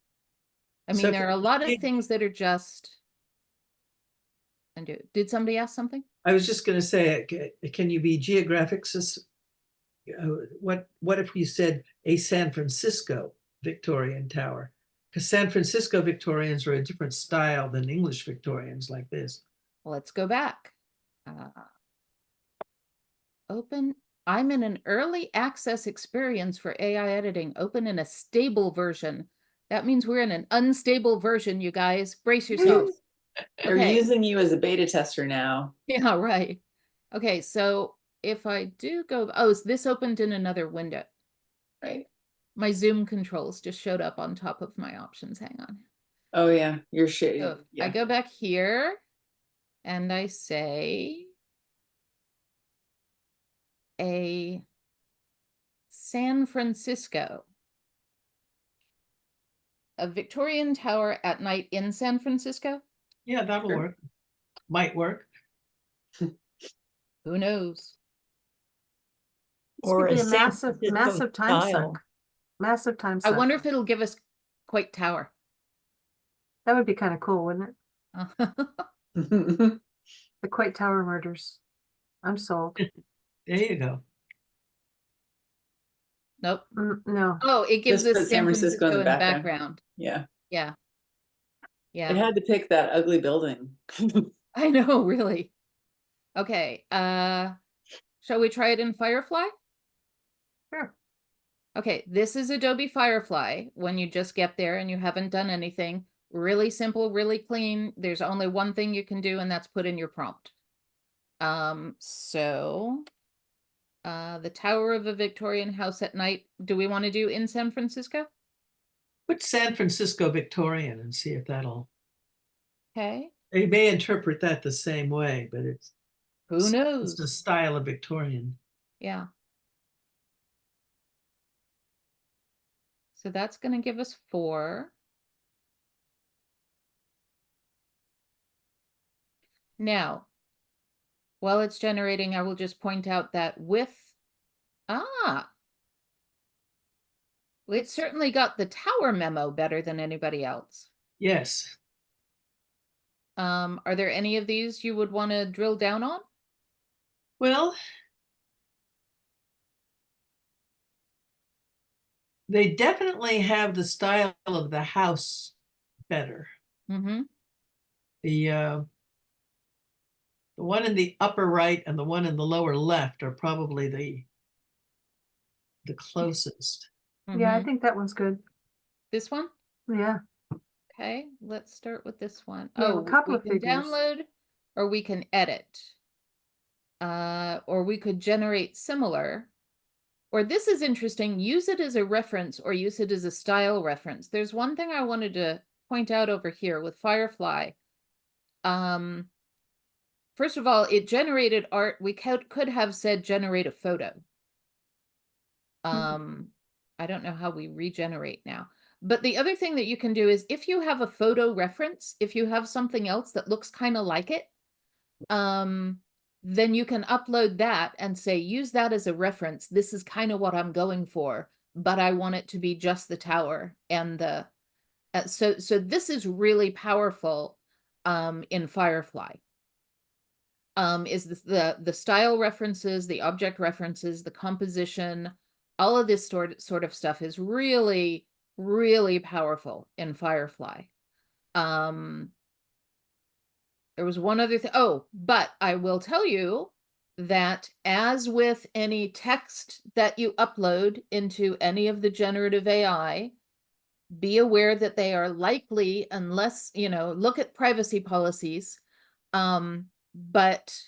I mean, So there are a lot of things that are just. Did somebody ask something? I was just going to say, can you be geographic? What if we said a San Francisco Victorian tower? Because San Francisco Victorians are a different style than English Victorians like this. Let's go back. Open. I'm in an early access experience for AI editing. Open in a stable version. That means we're in an unstable version, you guys. Brace yourselves. They're using you as a beta tester now. Yeah, right. Okay, so if I do go, oh, this opened in another window. Right. My Zoom controls just showed up on top of my options. Hang on. Oh yeah, you're shit. So Yeah. I go back here and I say a San Francisco. A Victorian tower at night in San Francisco? Yeah, that'll Sure. work. Might work. Who knows? This Or could be a a San massive, Francisco massive time style. suck. Massive time I suck. wonder if it'll give us quite tower. That would be kind of cool, wouldn't it? The Quite Tower Murders. I'm sold. There you go. Nope. No. Oh, it gives Just us put San Francisco in the background. background. Yeah. Yeah. It Yeah. had to pick that ugly building. I know, really. Okay. Shall we try it in Firefly? Sure. Okay, this is Adobe Firefly when you just get there and you haven't done anything. Really simple, really clean. There's only one thing you can do, and that's put in your prompt. The Tower of a Victorian House at Night. Do we want to do in San Francisco? Put San Francisco Victorian and see if that'll. Okay. They may interpret that the same way, but it's Who knows? it's the style of Victorian. Yeah. So that's going to give us 4. Now, while it's generating, I will just point out that it certainly got the tower memo better than anybody else. Yes. Are there any of these you would want to drill down on? Well, they definitely have the style of the house better. Mm-hmm. The one in the upper right and the one in the lower left are probably the closest. Yeah, I think that one's good. This one? Yeah. Okay, let's start with this one. We have a couple we of can figures. download or we can edit. Or we could generate similar. Or this is interesting, use it as a reference or use it as a style reference. There's one thing I wanted to point out over here with Firefly. First of all, it generated art. We could have said generate a photo. I don't know how we regenerate now. But the other thing that you can do is if you have a photo reference, if you have something else that looks kind of like it, then you can upload that and say, use that as a reference. This is kind of what I'm going for, but I want it to be just the tower and the, so this is really powerful in Firefly. Is the style references, the object references, the composition, all of this sort of stuff is really, really powerful in Firefly. There was one other thing. Oh, but I will tell you that as with any text that you upload into any of the generative AI, be aware that they are likely, unless, look at privacy policies. But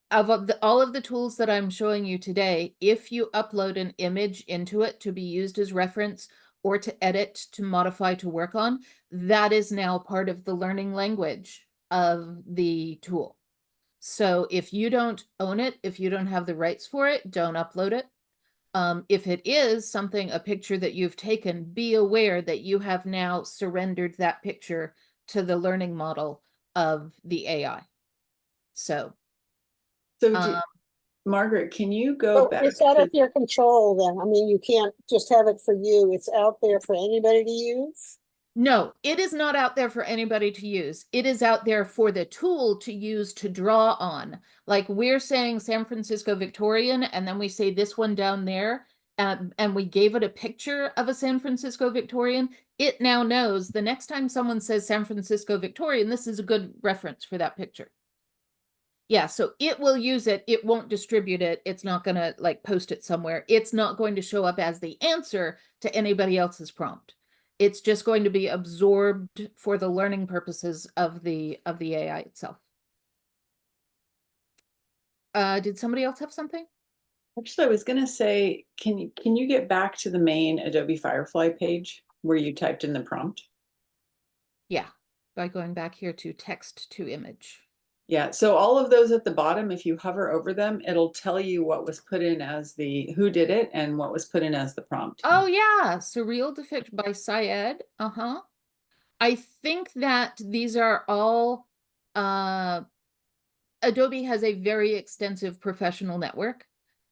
of all of the tools that I'm showing you today, if you upload an image into it to be used as reference or to edit, to modify, to work on, that is now part of the learning language of the tool. So if you don't own it, if you don't have the rights for it, don't upload it. If it is something, a picture that you've taken, be aware that you have now surrendered that picture to the learning model of the AI. So Margaret, can you go back? It's out of your control then. I mean, you can't just have it for you. It's out there for anybody to use. No, it is not out there for anybody to use. It is out there for the tool to use to draw on. Like we're saying San Francisco Victorian, and then we say this one down there, and we gave it a picture of a San Francisco Victorian. It now knows the next time someone says San Francisco Victorian, this is a good reference for that picture. Yeah, so it will use it. It won't distribute it. It's not going to like post it somewhere. It's not going to show up as the answer to anybody else's prompt. It's just going to be absorbed for the learning purposes of the AI itself. Did somebody else have something? Actually, I was going to say, can you get back to the main Adobe Firefly page where you typed in the prompt? Yeah, by going back here to text to image. Yeah, so all of those at the bottom, if you hover over them, it'll tell you what was put in as who did it and what was put in as the prompt. Oh yeah, Surreal Depict by Syed. Uh-huh. I think that these are all Adobe has a very extensive professional network,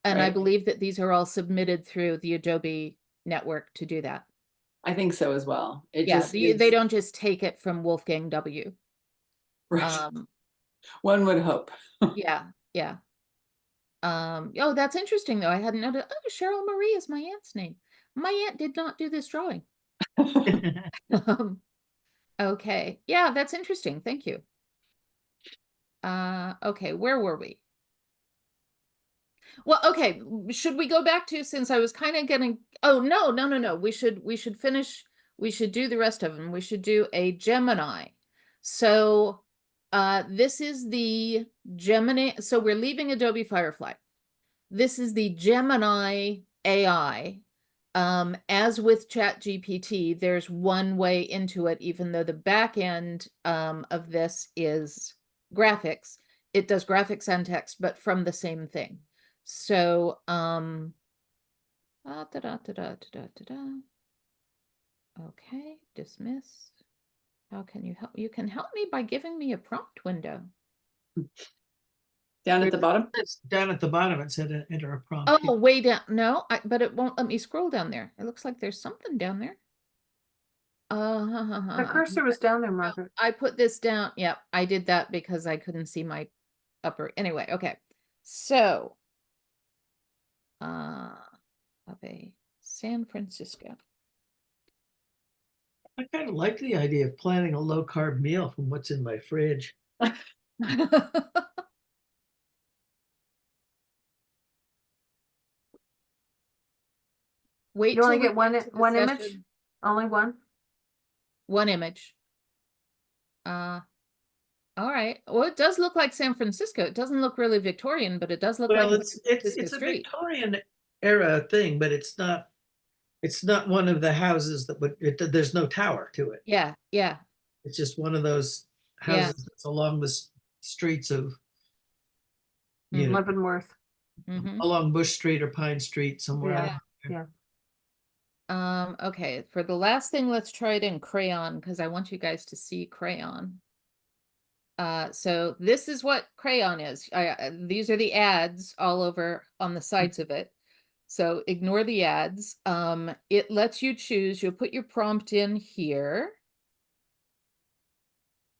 and I Right. believe that these are all submitted through the Adobe network to do that. I think so as well. It Yeah, just they don't just take it from Wolfgang W. right. One would hope. Yeah, yeah. Oh, that's interesting though. I hadn't noticed. Oh, Cheryl Marie is my aunt's name. My aunt did not do this drawing. Okay. Yeah, that's interesting. Thank you. Okay, where were we? Well, okay, should we go back to, since I was kind of getting, oh, no. We should finish, we should do the rest of them. We should do a Gemini. So this is the Gemini. So we're leaving Adobe Firefly. This is the Gemini AI. As with ChatGPT, there's one way into it, even though the back end of this is graphics. It does graphics and text, but from the same thing. So, okay, dismiss. How can you help? You can help me by giving me a prompt window. Down at the bottom? It's down at the bottom. It said enter a prompt. Oh, way down. No, but it won't let me scroll down there. It looks like there's something down there. The cursor was down there, Margaret. I put this down. Yep, I did that because I couldn't see my upper. Anyway, okay. So, Ave San Francisco. I kind of like the idea of planning a low carb meal from what's in my fridge. Wait You only till we get one get to the one image? session. Only one? One image. All right. Well, it does look like San Francisco. It doesn't look really Victorian, but it does look Well, like it's Francisco a Street. Victorian era thing, but it's not one of the houses that would there's no tower to it. Yeah, yeah. It's just one of those Yeah. houses that's along the streets of, you know, Leavenworth. Mhm. along Bush Street or Pine Street somewhere. Yeah. out there. Yeah. Okay, for the last thing, let's try it in crayon because I want you guys to see crayon. So this is what crayon is. These are the ads all over on the sides of it. So ignore the ads. It lets you choose. You'll put your prompt in here.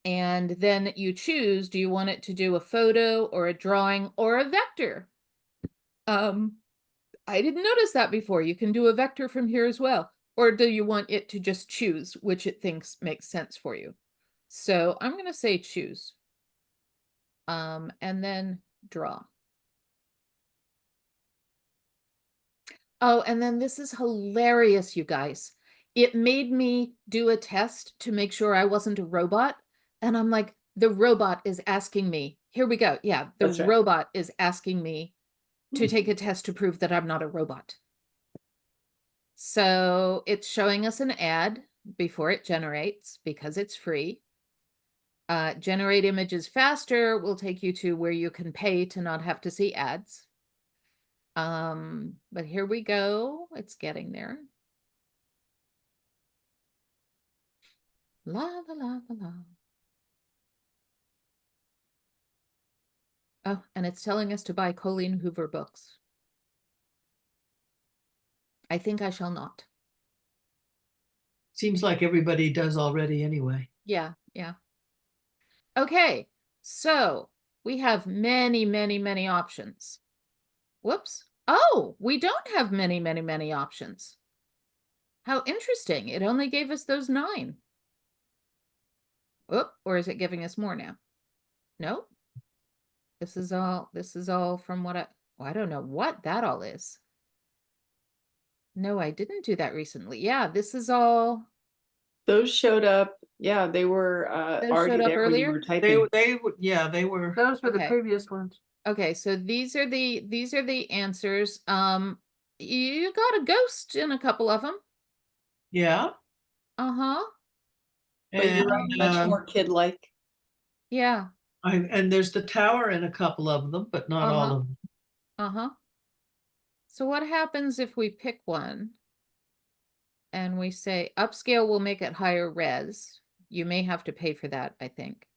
And then you choose, do you want it to do a photo or a drawing or a vector? I didn't notice that before. You can do a vector from here as well. Or do you want it to just choose which it thinks makes sense for you? So I'm going to say choose. And then draw. Oh, and then this is hilarious, you guys. It made me do a test to make sure I wasn't a robot. And I'm like, the robot is asking me, here we go. Yeah, the That's right. robot is asking me to take a test to prove that I'm not a robot. So it's showing us an ad before it generates because it's free. Generate images faster will take you to where you can pay to not have to see ads. But here we go. It's getting there. La la la la la. Oh, and it's telling us to buy Colleen Hoover books. I think I shall not. Seems like everybody does already anyway. Yeah, yeah. Okay, so we have many, many, many options. Whoops. Oh, we don't have many, many, many options. How interesting. It only gave us those 9. Oh, or is it giving us more now? No. This is all from what I don't know what that all is. No, I didn't do that recently. Yeah, this is all. Those showed up. Yeah, they were Those already showed up there when you earlier? were typing. They were. Those were the Okay. previous ones. Okay, so these are the answers. You got a ghost in a couple of them. Yeah. Uh-huh. But you're right, much more kid-like. Yeah. And there's the tower in a couple of them, but not all Uh-huh. of them. Uh-huh. So what happens if we pick one and we say upscale will make it higher res? You may have to pay for that, I think.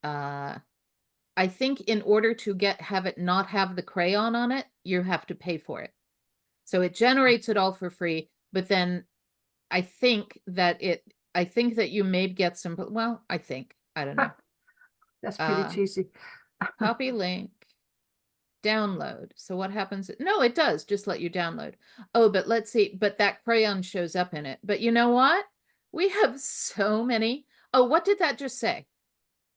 I think in order to have it not have the crayon on it, you have to pay for it. So it generates it all for free, but then I think that you may get some, well, I don't know. That's pretty Uh, cheesy. Copy link, download. So what happens? No, it does just let you download. Oh, but let's see, but that crayon shows up in it. But you know what? We have so many. Oh, what did that just say?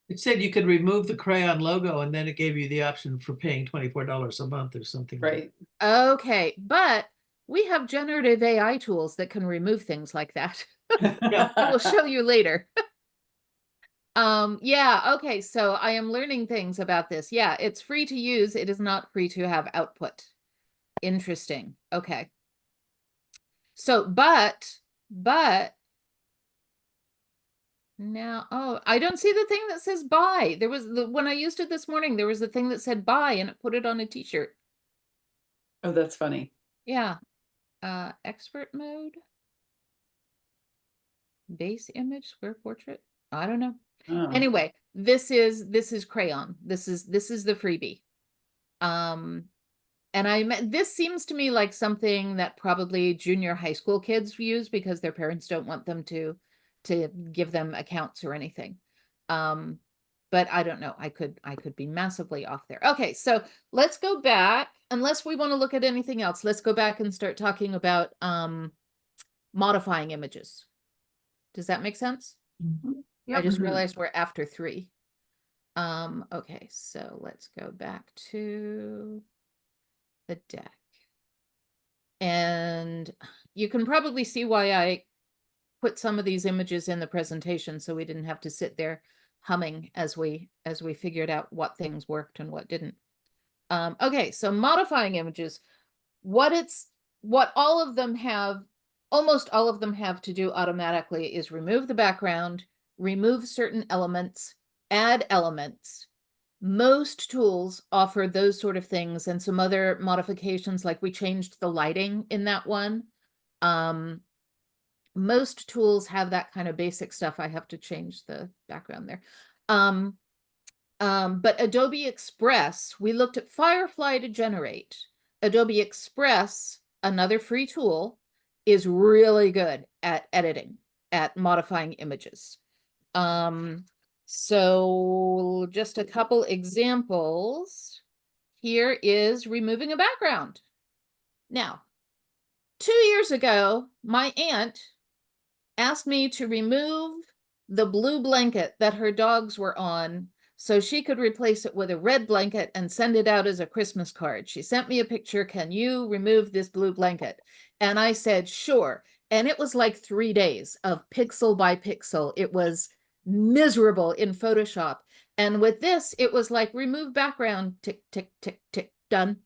It said you could remove the crayon logo, and then it gave you the option for paying $24 a month or something. Right. Okay, but we have generative AI tools that can remove things like that. I will show you later. Yeah, okay, so I am learning things about this. Yeah, it's free to use. It is not free to have output. Interesting. Okay. So, but now, oh, I don't see the thing that says buy. There was when I used it this morning, there was the thing that said buy and it put it on a t-shirt. Oh, that's funny. Yeah. Expert mode. Base image, square portrait. I don't know. Oh. Anyway, this is crayon. This is the freebie. And this seems to me like something that probably junior high school kids use because their parents don't want them to give them accounts or anything. But I don't know. I could be massively off there. Okay, so let's go back. Unless we want to look at anything else, let's go back and start talking about modifying images. Does that make sense? Yep. I just realized we're after 3. Okay, so let's go back to the deck. And you can probably see why I put some of these images in the presentation so we didn't have to sit there humming as we figured out what things worked and what didn't. Okay, so modifying images, what all of them have, almost all of them have to do automatically is remove the background, remove certain elements, add elements. Most tools offer those sort of things and some other modifications, like we changed the lighting in that one. Most tools have that kind of basic stuff. I have to change the background there. But Adobe Express, we looked at Firefly to generate. Adobe Express, another free tool, is really good at editing, at modifying images. So just a couple examples. Here is removing a background. Now, 2 years ago, my aunt asked me to remove the blue blanket that her dogs were on so she could replace it with a red blanket and send it out as a Christmas card. She sent me a picture. Can you remove this blue blanket? And I said, sure. And it was like 3 days of pixel by pixel. It was miserable in Photoshop. And with this, it was like remove background, tick, tick, tick, tick, done.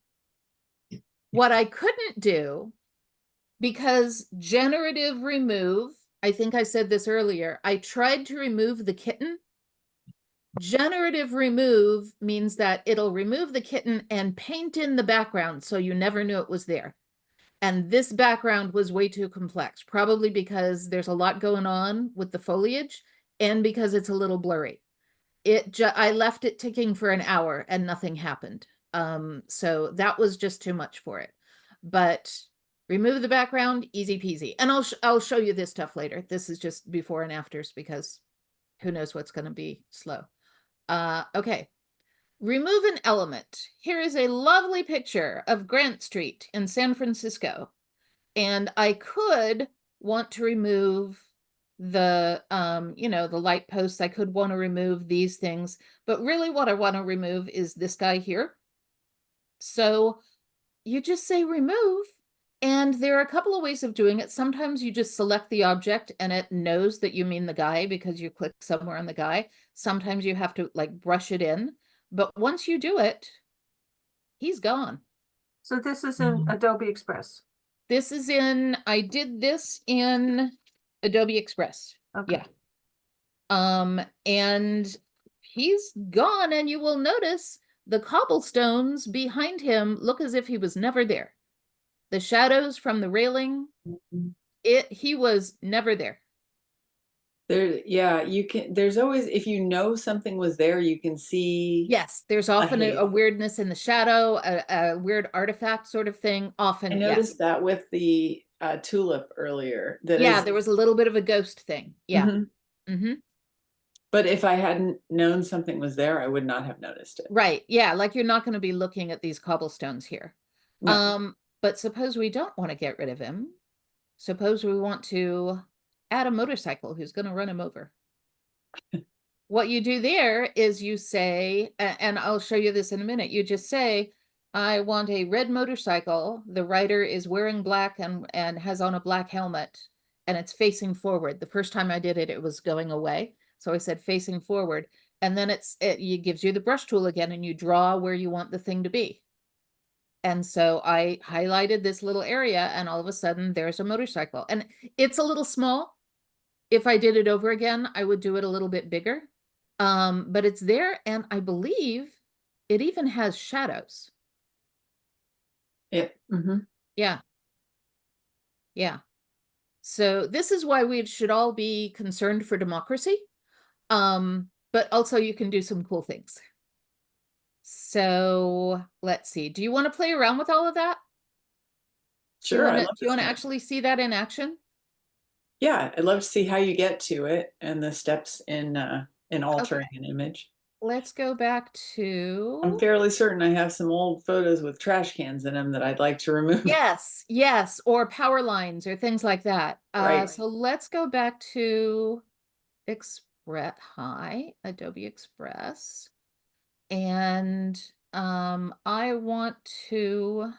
What I couldn't do, because generative remove, I think I said this earlier, I tried to remove the kitten. Generative remove means that it'll remove the kitten and paint in the background so you never knew it was there. And this background was way too complex, probably because there's a lot going on with the foliage and because it's a little blurry. I left it ticking for an hour and nothing happened. So that was just too much for it. But remove the background, easy peasy. And I'll show you this stuff later. This is just before and afters because who knows what's going to be slow. Okay. Remove an element. Here is a lovely picture of Grant Street in San Francisco. And I could want to remove the, the light posts. I could want to remove these things, but really what I want to remove is this guy here. So you just say remove, and there are a couple of ways of doing it. Sometimes you just select the object and it knows that you mean the guy because you click somewhere on the guy. Sometimes you have to like brush it in, but once you do it, he's gone. So this is in Adobe Express. I did this in Adobe Express. Okay. Yeah. And he's gone, and you will notice the cobblestones behind him look as if he was never there. The shadows from the railing, he was never there. Yeah, you can, there's always, if you know something was there, you can see. Yes, there's often a halo. weirdness in the shadow, a weird artifact sort of thing. Often, I yeah. noticed that with the tulip earlier. That Yeah, is, there was a little bit of a ghost thing. Yeah. Mhm. Mm-hmm. But if I hadn't known something was there, I would not have noticed it. Right. Yeah, like you're not going to be looking at these cobblestones here. No. But suppose we don't want to get rid of him. Suppose we want to add a motorcycle who's going to run him over. What you do there is you say, and I'll show you this in a minute, you just say, I want a red motorcycle. The rider is wearing black and has on a black helmet, and it's facing forward. The first time I did it, it was going away. So I said facing forward. And then it gives you the brush tool again, and you draw where you want the thing to be. And so I highlighted this little area, and all of a sudden there's a motorcycle. And it's a little small. If I did it over again, I would do it a little bit bigger. But it's there, and I believe it even has shadows. Yeah. Yeah. Yeah. So this is why we should all be concerned for democracy. But also you can do some cool things. So let's see. Do you want to play around with all of that? Sure. Do I'd you love to want to see it. actually see that in action? Yeah, I'd love to see how you get to it and the steps in altering an image. Let's go back I'm to. fairly certain I have some old photos with trash cans in them that I'd like to remove. Yes, yes, or power lines or things like that. Right. So let's go back to Adobe Express. And I want to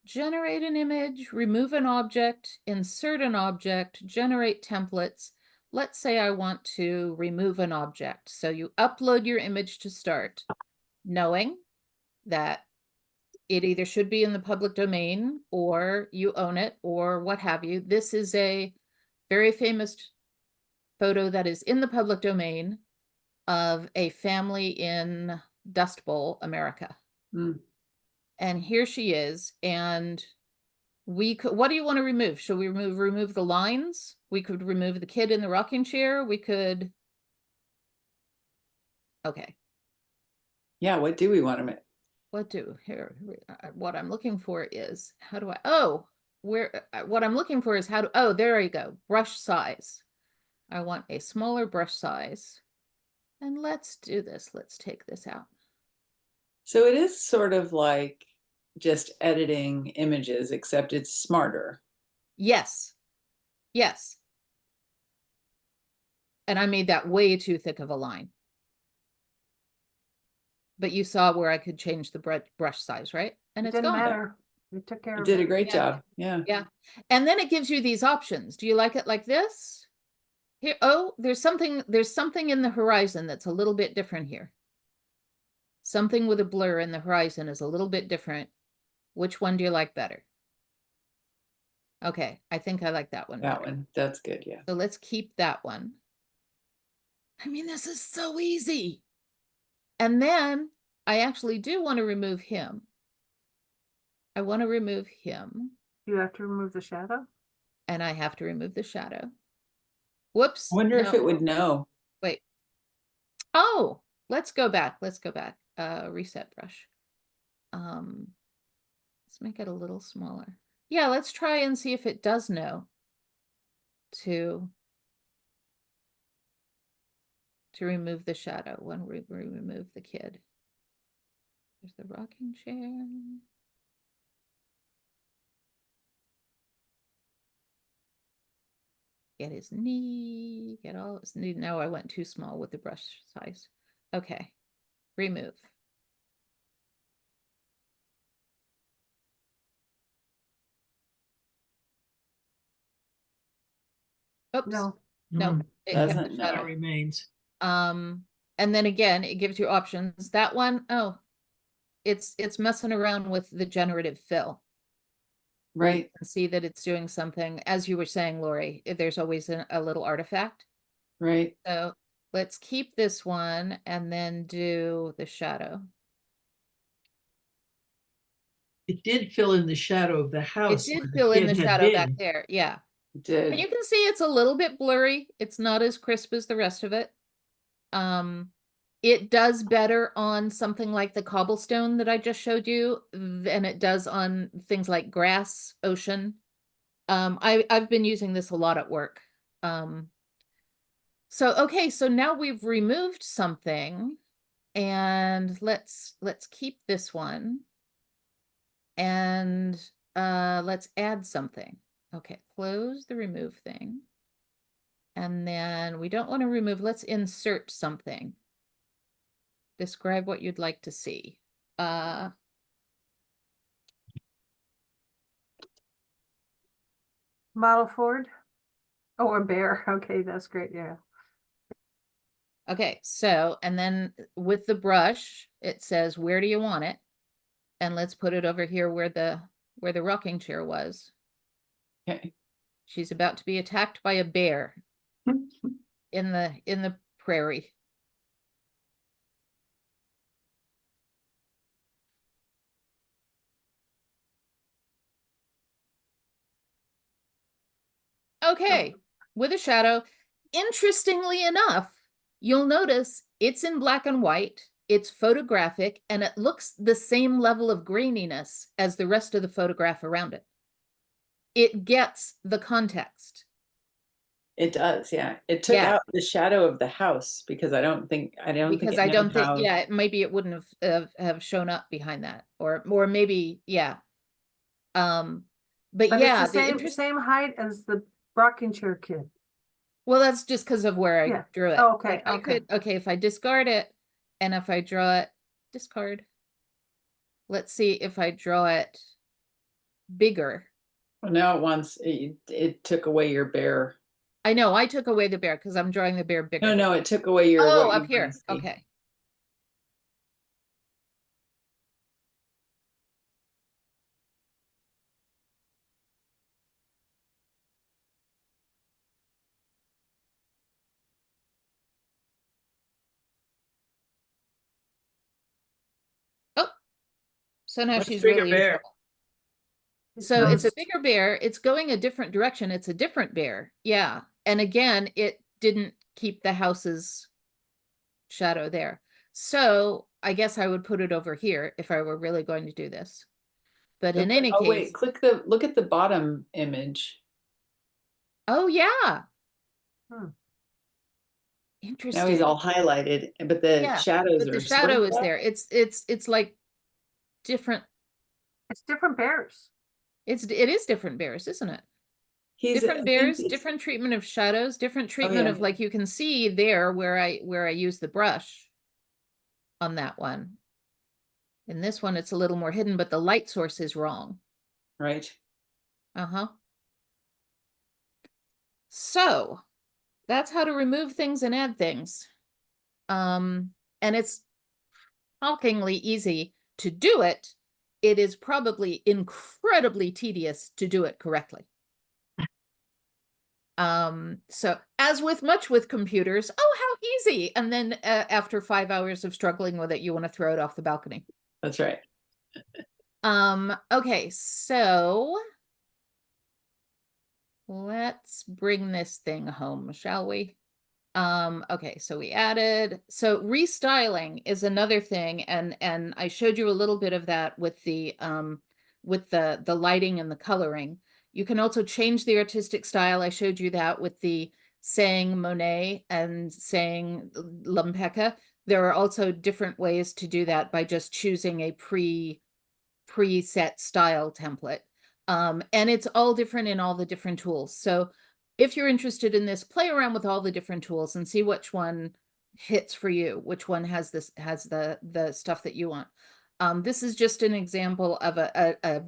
generate an image, remove an object, insert an object, generate templates. Let's say I want to remove an object. So you upload your image to start, knowing that it either should be in the public domain or you own it or what have you. This is a very famous photo that is in the public domain of a family in Dust Bowl, America. Mm. And here she is. And we could, what do you want to remove? Should we remove the lines? We could remove the kid in the rocking chair. We could. Okay. Yeah, what do we want to make? What I'm looking for is how do I, what I'm looking for is oh, there you go. Brush size. I want a smaller brush size. And let's do this. Let's take this out. So it is sort of like just editing images, except it's smarter. Yes. Yes. And I made that way too thick of a line. But you saw where I could change the brush size, right? And It it's didn't gone. matter. We took care You of did a it. great Yeah. job. Yeah. Yeah. And then it gives you these options. Do you like it like this? Here, oh, there's something in the horizon that's a little bit different here. Something with a blur in the horizon is a little bit different. Which one do you like better? Okay, I think I like that one That better. one. That's good. Yeah. So let's keep that one. I mean, this is so easy. And then I actually do want to remove him. I want to remove him. You have to remove the shadow? And I have to remove the shadow. Whoops. I wonder if no. it would know. Wait. Oh, let's go back. Let's go back. Reset brush. Let's make it a little smaller. Yeah, let's try and see if it does know to remove the shadow when we remove the kid. There's the rocking chair. Get his knee, get all his knee. No, I went too small with the brush size. Okay, remove. Oops. No. No, it kept the Doesn't know. shadow. That remains. And then again, it gives you options. That one, oh, it's messing around with the generative fill. Right. And see that it's doing something, as you were saying, Lori, there's always a little artifact. Right. So let's keep this one and then do the shadow. It did fill in the shadow of the It house. did where fill in kid the had shadow back been. there, yeah. And Did. you can see it's a little bit blurry. It's not as crisp as the rest of it. It does better on something like the cobblestone that I just showed you than it does on things like grass, ocean. I've been using this a lot at work. Okay, so now we've removed something, and let's keep this one, and let's add something. Okay, close the remove thing. And then we don't want to remove, let's insert something. Describe what you'd like to see. Model Ford. Oh, a bear. Okay, that's great. Yeah. Okay, so, and then with the brush, it says, where do you want it? And let's put it over here where the rocking chair was. Okay. She's about to be attacked by a bear in the prairie. Okay, with a shadow. Interestingly enough, you'll notice it's in black and white, it's photographic, and it looks the same level of graininess as the rest of the photograph around it. It gets the context. It does, yeah. It took Yeah. out the shadow of the house because I don't think Because it I don't knows think, how. yeah, maybe it wouldn't have shown up behind that, or maybe, yeah. But But yeah, it's the same height as the rocking chair kid. well, that's just because of where I Yeah. drew it. Oh, okay, I okay. could, okay, if I discard it, and if I draw it, discard. Let's see if I draw it bigger. Well, now it took away your bear. I know, I took away the bear because I'm drawing the bear bigger. No, it took away your Oh, what you up here, wanna see. okay. Oh, so now Much she's bigger really in bear. trouble. So it's a bigger bear. It's going a different direction. It's a different bear. Yeah. And again, it didn't keep the house's shadow there. So I guess I would put it over here if I were really going to do this. But in any Oh case, wait, look at the bottom image. oh yeah. Hmm. Now Interesting. he's all highlighted, but the Yeah, shadows but the are shadow sort is of there. It's like different. It's different bears. It is different bears, isn't it? He's, I Different think bears, it's- different treatment of shadows, different Oh, treatment yeah. of, like, you can see there where I use the brush on that one. In this one, it's a little more hidden, but the light source is wrong. Right. Uh-huh. So that's how to remove things and add things. And it's shockingly easy to do it. It is probably incredibly tedious to do it correctly. So as with much with computers, oh, how easy. And then after 5 hours of struggling with it, you want to throw it off the balcony. That's right. Okay, so let's bring this thing home, shall we? Okay, so we added, so restyling is another thing, and I showed you a little bit of that with the lighting and the coloring. You can also change the artistic style. I showed you that with the saying Monet and saying Lumpecca. There are also different ways to do that by just choosing a preset style template. And it's all different in all the different tools. So if you're interested in this, play around with all the different tools and see which one hits for you, which one has the stuff that you want. This is just an example of a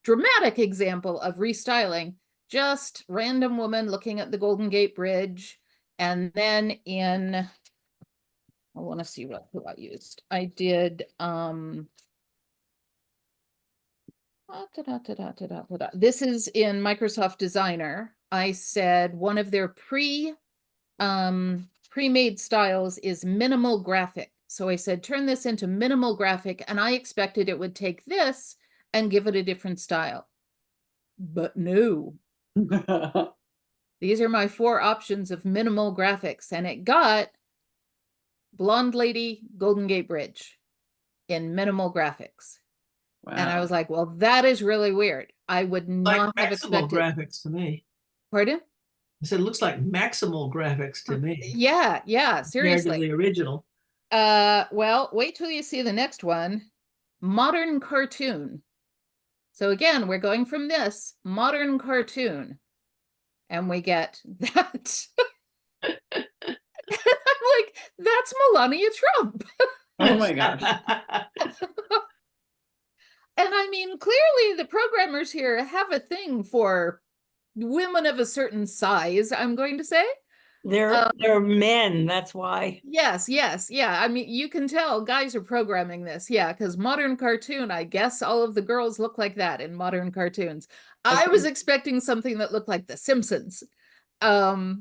dramatic example of restyling. Just random woman looking at the Golden Gate Bridge. And then I want to see who I used. I did this is in Microsoft Designer. I said one of their pre-made styles is minimal graphic. So I said, turn this into minimal graphic, and I expected it would take this and give it a different style. But no, these are my 4 options of minimal graphics, and it got Blonde Lady, Golden Gate Bridge in minimal graphics. Wow. And I was like, well, that is really weird. I would not have maximal expected. graphics to me. Pardon? I said, it looks like maximal graphics to me. Yeah, Compared to seriously. the original. Well, wait till you see the next one. Modern cartoon. So again, we're going from this modern cartoon, and we get that. I'm like, that's Melania Trump. Oh my gosh. And I mean, clearly the programmers here have a thing for women of a certain size, I'm going to say. They're men, that's why. Yes, yeah. I mean, you can tell guys are programming this, yeah, because modern cartoon, I guess all of the girls look like that in modern cartoons. I was expecting something that looked like The Simpsons. But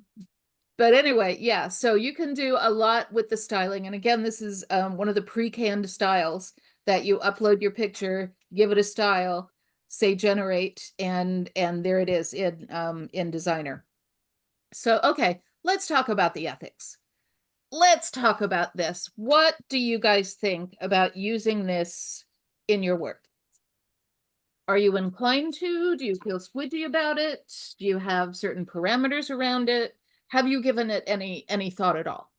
anyway, yeah, so you can do a lot with the styling. And again, this is one of the pre-canned styles that you upload your picture, give it a style, say generate, and there it is in Designer. So, okay, let's talk about the ethics. Let's talk about this. What do you guys think about using this in your work? Are you inclined to? Do you feel squidgy about it? Do you have certain parameters around it? Have you given it any thought at all?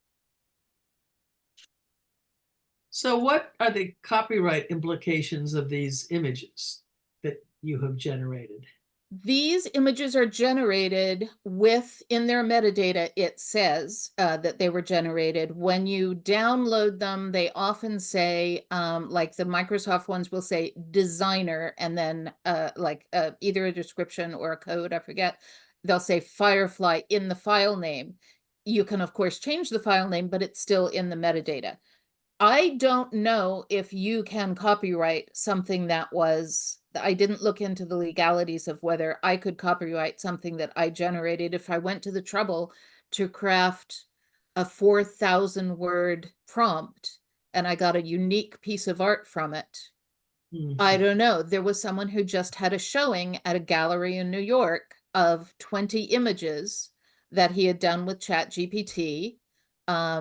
So what are the copyright implications of these images that you have generated? These images are generated with, in their metadata, it says that they were generated. When you download them, they often say, like the Microsoft ones will say designer, and then either a description or a code, I forget. They'll say Firefly in the file name. You can, of course, change the file name, but it's still in the metadata. I don't know if you can copyright something that was, I didn't look into the legalities of whether I could copyright something that I generated if I went to the trouble to craft a 4,000 word prompt and I got a unique piece of art from it. I don't know. There was someone who just had a showing at a gallery in New York of 20 images that he had done with ChatGPT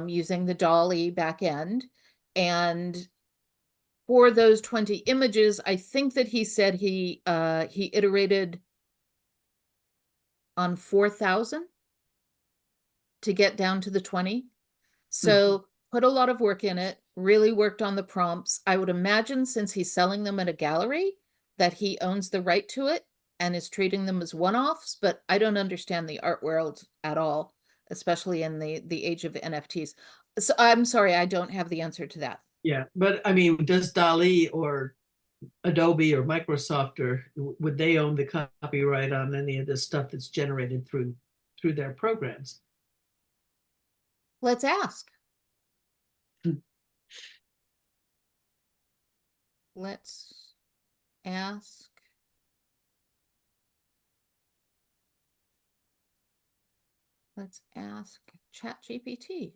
using the DALL-E backend. And for those 20 images, I think that he said he iterated on 4,000 to get down to the 20. So put a lot of work in it, really worked on the prompts. I would imagine since he's selling them at a gallery that he owns the right to it and is treating them as one-offs, but I don't understand the art world at all, especially in the age of NFTs. So I'm sorry, I don't have the answer to that. Yeah, but I mean, does DALL-E or Adobe or Microsoft, or would they own the copyright on any of this stuff that's generated through their programs? Let's ask. Let's ask. Let's ask ChatGPT.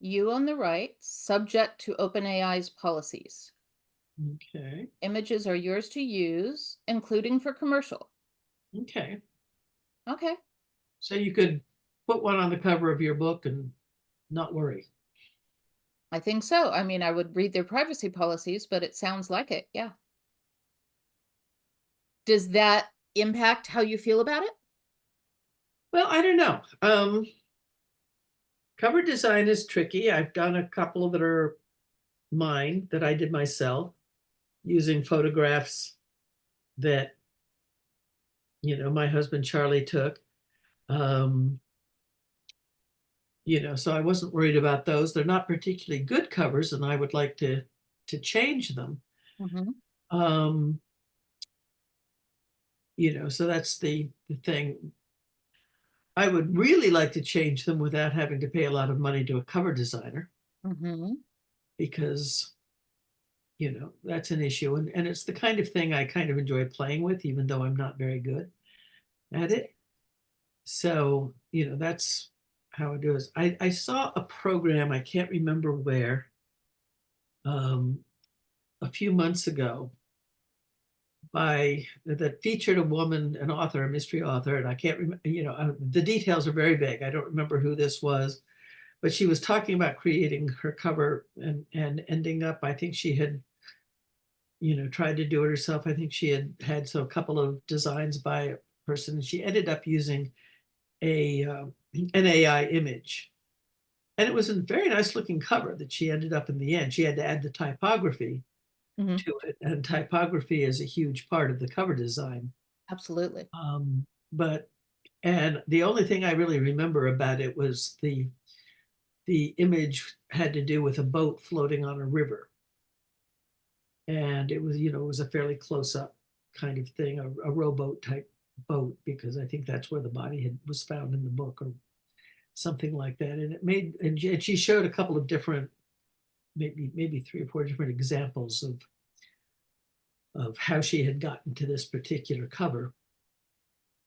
You own the right, subject to OpenAI's policies. Okay. Images are yours to use, including for commercial. Okay. Okay. So you could put one on the cover of your book and not worry. I think so. I mean, I would read their privacy policies, but it sounds like it. Yeah. Does that impact how you feel about it? Well, I don't know. Cover design is tricky. I've done a couple that are mine that I did myself using photographs that, my husband Charlie took. So I wasn't worried about those. They're not particularly good covers, and I would like to change them. So that's the thing. I would really like to change them without having to pay a lot of money to a cover designer, Mhm. because, you know, that's an issue. And it's the kind of thing I kind of enjoy playing with, even though I'm not very good at it. So, you know, that's how I do it. I saw a program, I can't remember where, a few months ago, by that featured a woman, an author, a mystery author, and I can't remember, you know, the details are very vague. I don't remember who this was, but she was talking about creating her cover and ending up, I think she had, you know, tried to do it herself. I think she had so a couple of designs by a person, and she ended up using an AI image. And it was a very nice looking cover that she ended up in the end. She had to add the typography Mhm. to it, and typography is a huge part of the cover design. Absolutely. But and the only thing I really remember about it was the image had to do with a boat floating on a river, and it was, you know, it was a fairly close up kind of thing, a rowboat type boat, because I think that's where the body was found in the book or something like that. And it made, and she showed a couple of different, maybe 3 or 4 different examples of how she had gotten to this particular cover.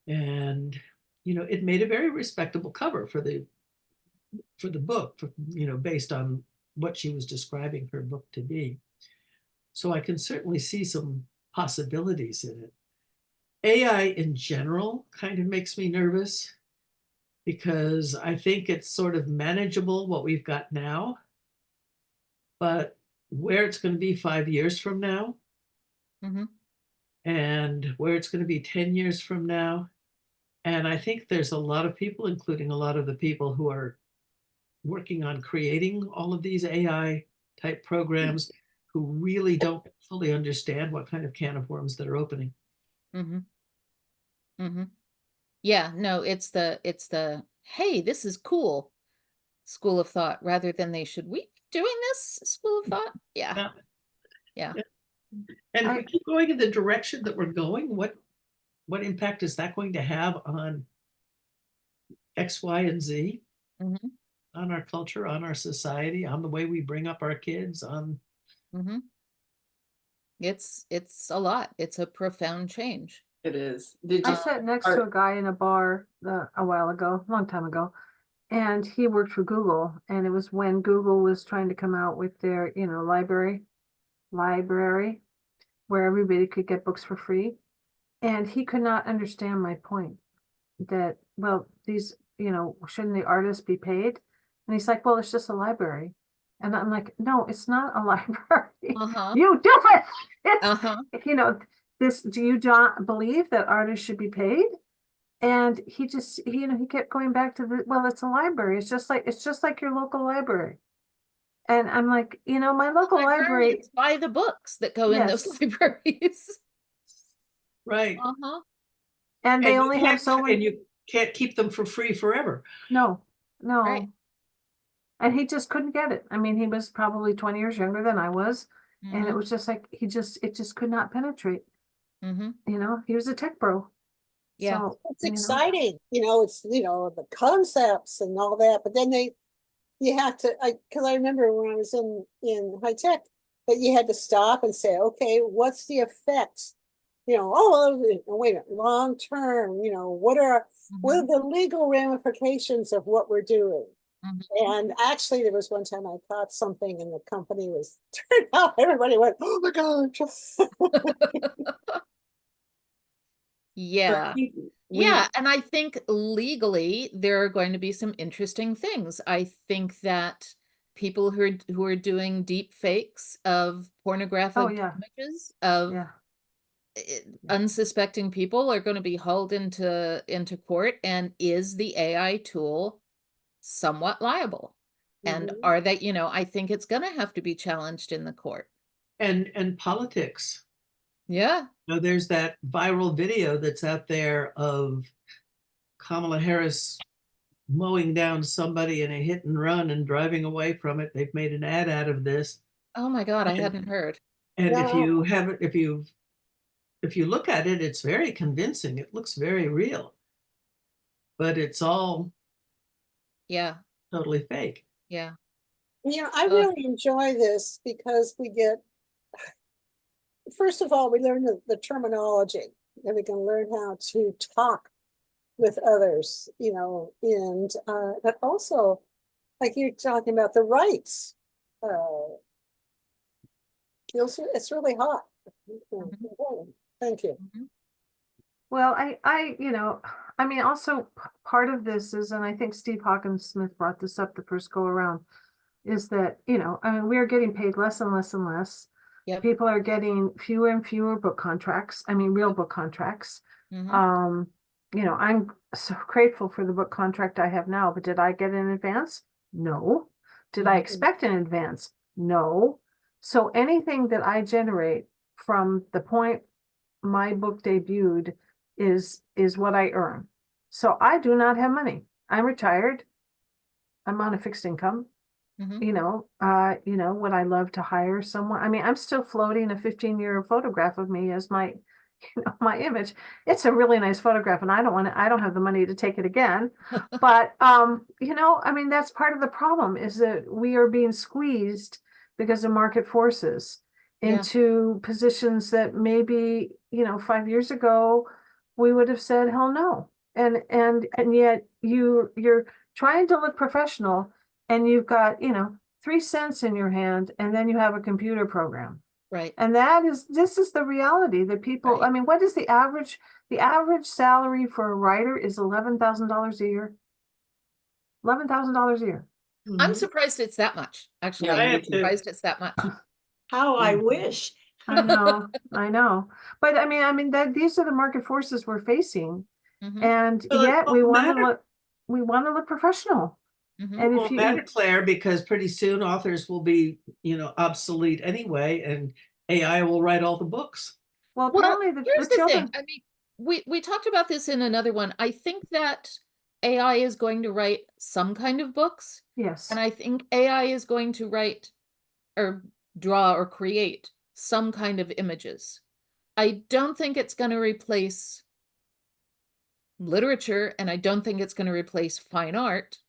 And, you know, it made a very respectable cover for the book, you know, based on what she was describing her book to be. So I can certainly see some possibilities in it. AI in general kind of makes me nervous, because I think it's sort of manageable what we've got now, but where it's going to be 5 years from now, Mhm. and where it's going to be 10 years from now. And I think there's a lot of people, including a lot of the people who are working on creating all of these AI type programs, who really don't fully understand what kind of can of worms that are opening. Mhm. Mhm. Yeah, no, it's the hey, this is cool school of thought, rather than they should we be doing this school of thought? Yeah. Yeah. Yeah. And if I- we keep going in the direction that we're going, what impact is that going to have on X, Y, and Z, Mhm. on our culture, on our society, on the way we bring up our kids, on Mhm. It's a lot. It's a profound change. It is. Did I you? sat next to a guy in a bar a while ago, a long time ago, and he worked for Google, and it was when Google was trying to come out with their, you know, library where everybody could get books for free. And he could not understand my point that, well, these, you know, shouldn't the artists be paid? And he's like, well, it's just a library. And I'm like, no, it's not a library. Uh-huh. You do it. It's, Uh-huh. you know, this, do you not believe that artists should be paid? And he just, you know, he kept going back to the, well, it's a library. It's just like your local library. And I'm like, you know, my local library, Librarians buy the books that go in those yes, libraries. right. Uh-huh. and they And only have so many, you can't keep them for free forever. no, no. Right. And he just couldn't get it. I mean, he was probably 20 years younger than I was. And it Mhm. was just like, it just could not penetrate. Mhm. You know, he was a tech bro. Yeah. So, It's you know, exciting, it's, the concepts and all that, but then you have to, because I remember when I was in high tech, that you had to stop and say, okay, what's the effect? Wait a minute, long term, what are Mhm. the legal ramifications of what we're doing? Mhm. And actually, there was one time I taught something and the company was turned out, everybody went, oh my gosh. Yeah. Yeah, and I think legally there are going to be some interesting things. I think that people who are doing deep fakes of oh pornographic yeah, images of yeah. unsuspecting people are going to be hauled into court, and is the AI tool somewhat liable? And Mhm. are they, I think it's going to have to be challenged in the court. And politics. Yeah. You know, there's that viral video that's out there of Kamala Harris mowing down somebody in a hit and run and driving away from it. They've made an ad out of this. Oh my God, I And, hadn't heard. and if No. you haven't, if you look at it, it's very convincing. It looks very real. but it's all Yeah, totally fake. yeah. I really enjoy this because we get, first of all, we learn the terminology, and we can learn how to talk with others, and but also, like you're talking about the rights. It's really hot. Thank you. Well, I mean, also part of this is, and I think Steve Hawkins Smith brought this up the first go around, is that, I mean, we are getting paid less and less and less. Yep. People are getting fewer and fewer book contracts. I mean, real book contracts. Mhm. I'm so grateful for the book contract I have now, but did I get in advance? No. Did I expect an advance? No. So anything that I generate from the point my book debuted is what I earn. So I do not have money. I'm retired. I'm on a fixed income. Mhm. Would I love to hire someone? I mean, I'm still floating a 15-year photograph of me as my, my image. It's a really nice photograph, and I don't have the money to take it again. But I mean, that's part of the problem, is that we are being squeezed because of market forces Yeah. into positions that maybe, 5 years ago we would have said hell no. And yet you're trying to look professional, and you've got, 3 cents in your hand, and then you have a computer program. Right. And this is the reality that people, Right. I mean, what is the average salary for a writer is $11,000 a year. $11,000 a year. I'm Mhm. surprised it's that much, actually. Yeah, I I'm am too. surprised it's that much. How I wish. I know, I know. But I mean that these are the market forces we're facing. Mhm. And Well, it yet won't matter. we want to look professional. Mhm. And if Won't you, matter, Claire, because pretty soon authors will be, obsolete anyway, and AI will write all the books. well, Well, apparently the here's the thing. children, I mean, we talked about this in another one. I think that AI is going to write some kind of books, yes, and I think AI is going to write or draw or create some kind of images. I don't think it's going to replace literature, and I don't think it's going to replace fine art.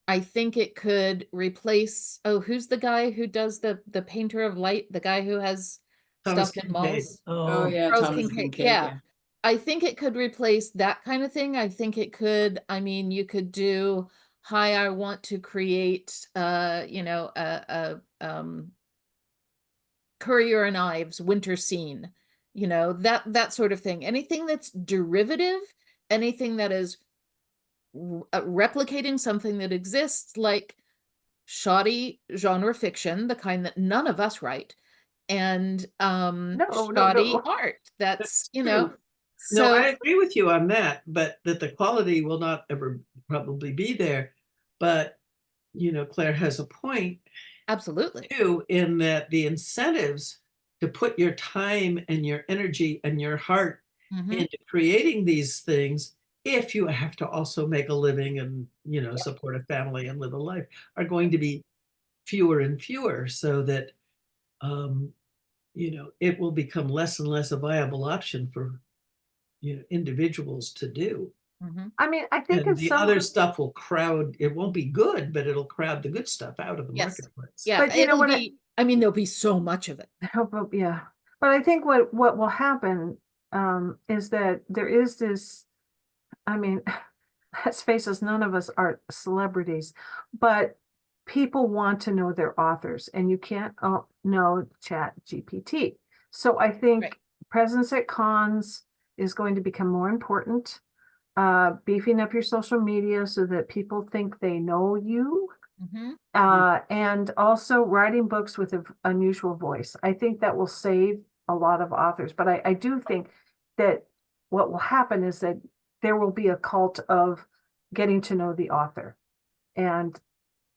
I think it could replace, oh, who's the guy who does the painter of light, the guy who has Thomas stuff in Kincaid. malls? Oh Oh, yeah, Charles Thomas Kincaid. Kincaid. Yeah. I think it could replace that kind of thing. I think it could, I mean, you could do, hi, I want to create Courier and Ives winter scene, that sort of thing. Anything that's derivative, anything that is replicating something that exists, like shoddy genre fiction, the kind that none of us write, and no, shoddy art. That's, True. No, so I agree with you on that, but that the quality will not ever probably be there. But, Claire has a point absolutely. too, in that the incentives to put your time and your energy and your heart Mhm. into creating these things, if you have to also make a living and, support a family and live a life, are going to be fewer and fewer, so that, it will become less and less a viable option for, individuals to do. Mhm. I mean, I think And in the some, other stuff will crowd, it won't be good, but it'll crowd the good stuff out of the Yes. marketplace. Yeah, but you know it'll what be, I mean, there'll be so much of it. yeah. But I think what will happen is that there is this, I mean, let's face us, none of us are celebrities, but people want to know their authors, and you can't know Chat GPT. So I think Right. presence at cons is going to become more important. Beefing up your social media so that people think they know you. Mhm. And also writing books with an unusual voice. I think that will save a lot of authors. But I do think that what will happen is that there will be a cult of getting to know the author. And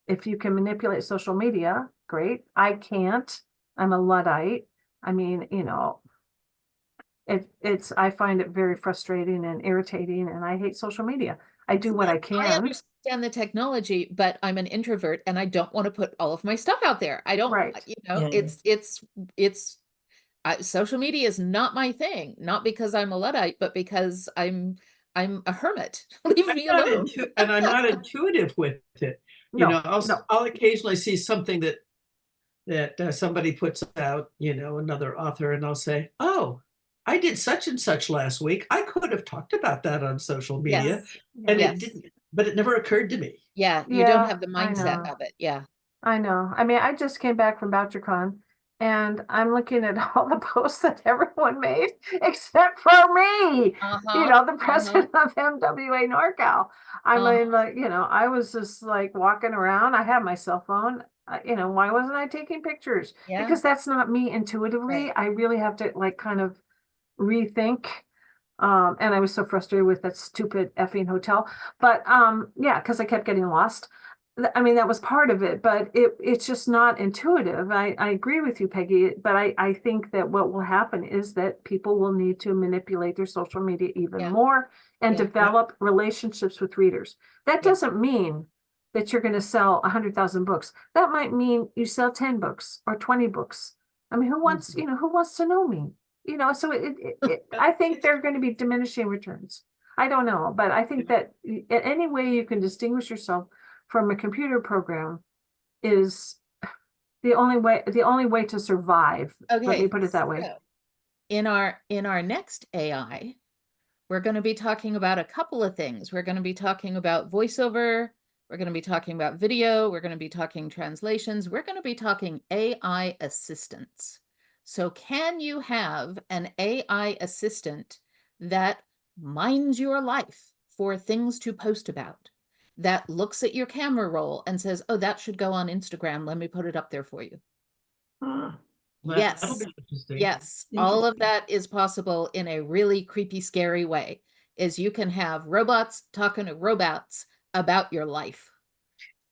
if you can manipulate social media, great. I can't. I'm a Luddite. I mean, I find it very frustrating and irritating, and I hate social media. I do what I I can. understand the technology, but I'm an introvert and I don't want to put all of my stuff out there. I don't, Right. Yeah. it's social media is not my thing, not because I'm a Luddite, but because I'm a hermit. Leave me I'm not alone. and I'm not intuitive with it. You know, No. I'll occasionally see something that somebody puts out, you know, another author, and I'll say, "Oh, I did such and such last week. I could have talked about that on social media, Yes. and Yes. it didn't, but it never occurred to me." Yeah, you don't Yeah, have the I mindset know. of it. Yeah. I know. I mean, I just came back from BoucherCon and I'm looking at all the posts that everyone made except for me. You Uh-huh. know, the president of MWA NorCal. I Uh-huh. mean, like, you know, I was just like walking around. I had my cell phone. You know, why wasn't I taking pictures? Yeah. Because that's not me intuitively. Right. I really have to like kind of rethink. And I was so frustrated with that stupid effing hotel. But yeah, because I kept getting lost. I mean, that was part of it, but it's just not intuitive. I agree with you, Peggy, but I think that what will happen is that people will need to manipulate their social media even Yeah. more and Yeah. develop relationships with readers. That Yeah. doesn't mean that you're going to sell 100,000 books. That might mean you sell 10 books or 20 books. I mean, who wants, you know, who wants to know me? You know, so I think there are going to be diminishing returns. I don't know, but I think that any way you can distinguish yourself from a computer program is the only way to survive. Let me Okay. put it that way. So in our next AI, we're going to be talking about a couple of things. We're going to be talking about voiceover. We're going to be talking about video. We're going to be talking translations. We're going to be talking AI assistants. So can you have an AI assistant that minds your life for things to post about, that looks at your camera roll and says, oh, that should go on Instagram. Let me put it up there for you. That'll Yes. be interesting. Yes, all of that is possible in a really creepy, scary way. Is you can have robots talking to robots about your life.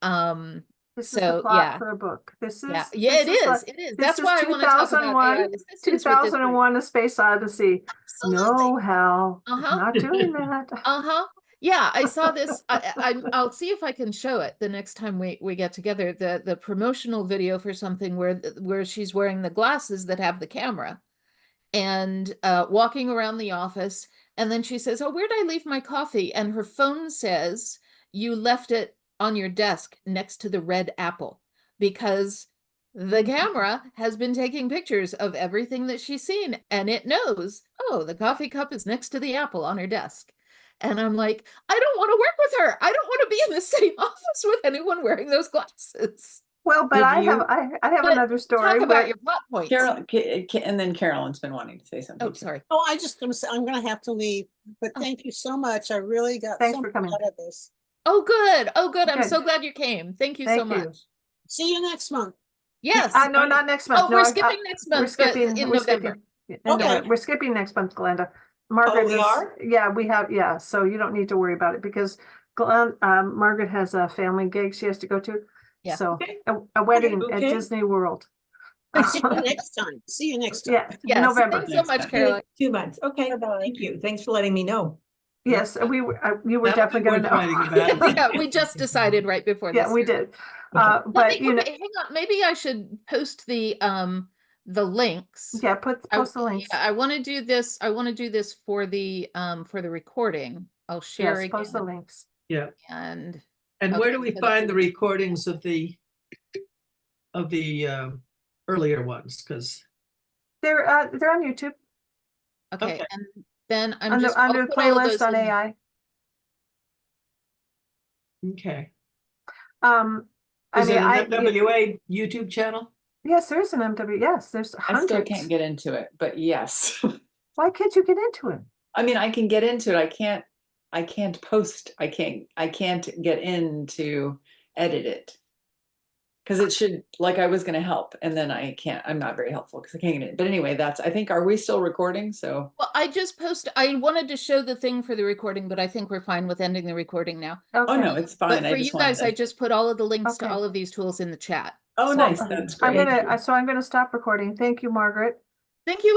This is the So plot yeah, for a book. This yeah, is yeah. this It is is. like It is. this That's is why I want to talk about AI 2001, assistants with this. 2001, A Space Odyssey. Absolutely. No, Hal, Uh-huh. not doing that. Uh-huh. Yeah, I saw this. I'll see if I can show it the next time we get together. The promotional video for something where she's wearing the glasses that have the camera and walking around the office. And then she says, oh, where'd I leave my coffee? And her phone says, you left it on your desk next to the red apple, because the camera has been taking pictures of everything that she's seen, and it knows, oh, the coffee cup is next to the apple on her desk. And I'm like, I don't want to work with her. I don't want to be in the same office with anyone wearing those glasses. Well, but Did I have you- But another story talk where about your plot points. Carol, and then Carolyn's been wanting to say something. Oh, sorry. Oh, I'm gonna have to leave, but Oh. thank you so much. I really got Thanks so for much coming. out of this. Oh, good. Oh, good. I'm Good. so glad you came. Thank you so Thank you. much. See you next month. Yes. No, not next month. Oh, No, we're skipping next we're month, but skipping. in We're November. skipping. Okay. We're skipping next month, Glenda. Margaret we is, are? yeah, we have, yeah. So you don't need to worry about it because Margaret has a family gig she has to go to. Yeah. So Okay. a wedding at Okay. Disney World. See you next time. See you next time. Yeah, Yes. November. Thanks so much, Good. Caroline. 2 months. Okay, Bye-bye. thank you. Thanks for letting me know. Yes, you were That'll definitely be going worth to writing about. know. Yeah, we just decided right before Yeah, this. we did. Let me, But you know, okay, hang on. Maybe I should post the links. yeah, post the links. Yeah, I want to do this. I want to do this for the recording. I'll share Yes, post the again. links. Yeah. And And where okay, do we so find the recordings of the earlier ones? Because They're on YouTube okay, Okay. and then I'm under just I'll under put all of playlist those on in- AI. okay. I Is mean, it an MWA YouTube channel? yes, there's an MW. Yes, there's I still hundreds. can't get into it, but yes. Why can't you get into it? I mean, I can get into it. I can't post. I can't get in to edit it. Because it should, like I was going to help, and then I can't. I'm not very helpful because I can't get it. But anyway, I think, are we still recording? So. Well, I wanted to show the thing for the recording, but I think we're fine with ending the recording now. Okay. Oh no, it's fine. But for I just you guys, wanted I just put all of the links to Okay. all of these tools in the chat. Oh, So- nice. That's great. I'm gonna stop recording. Thank you, Margaret. Thank you.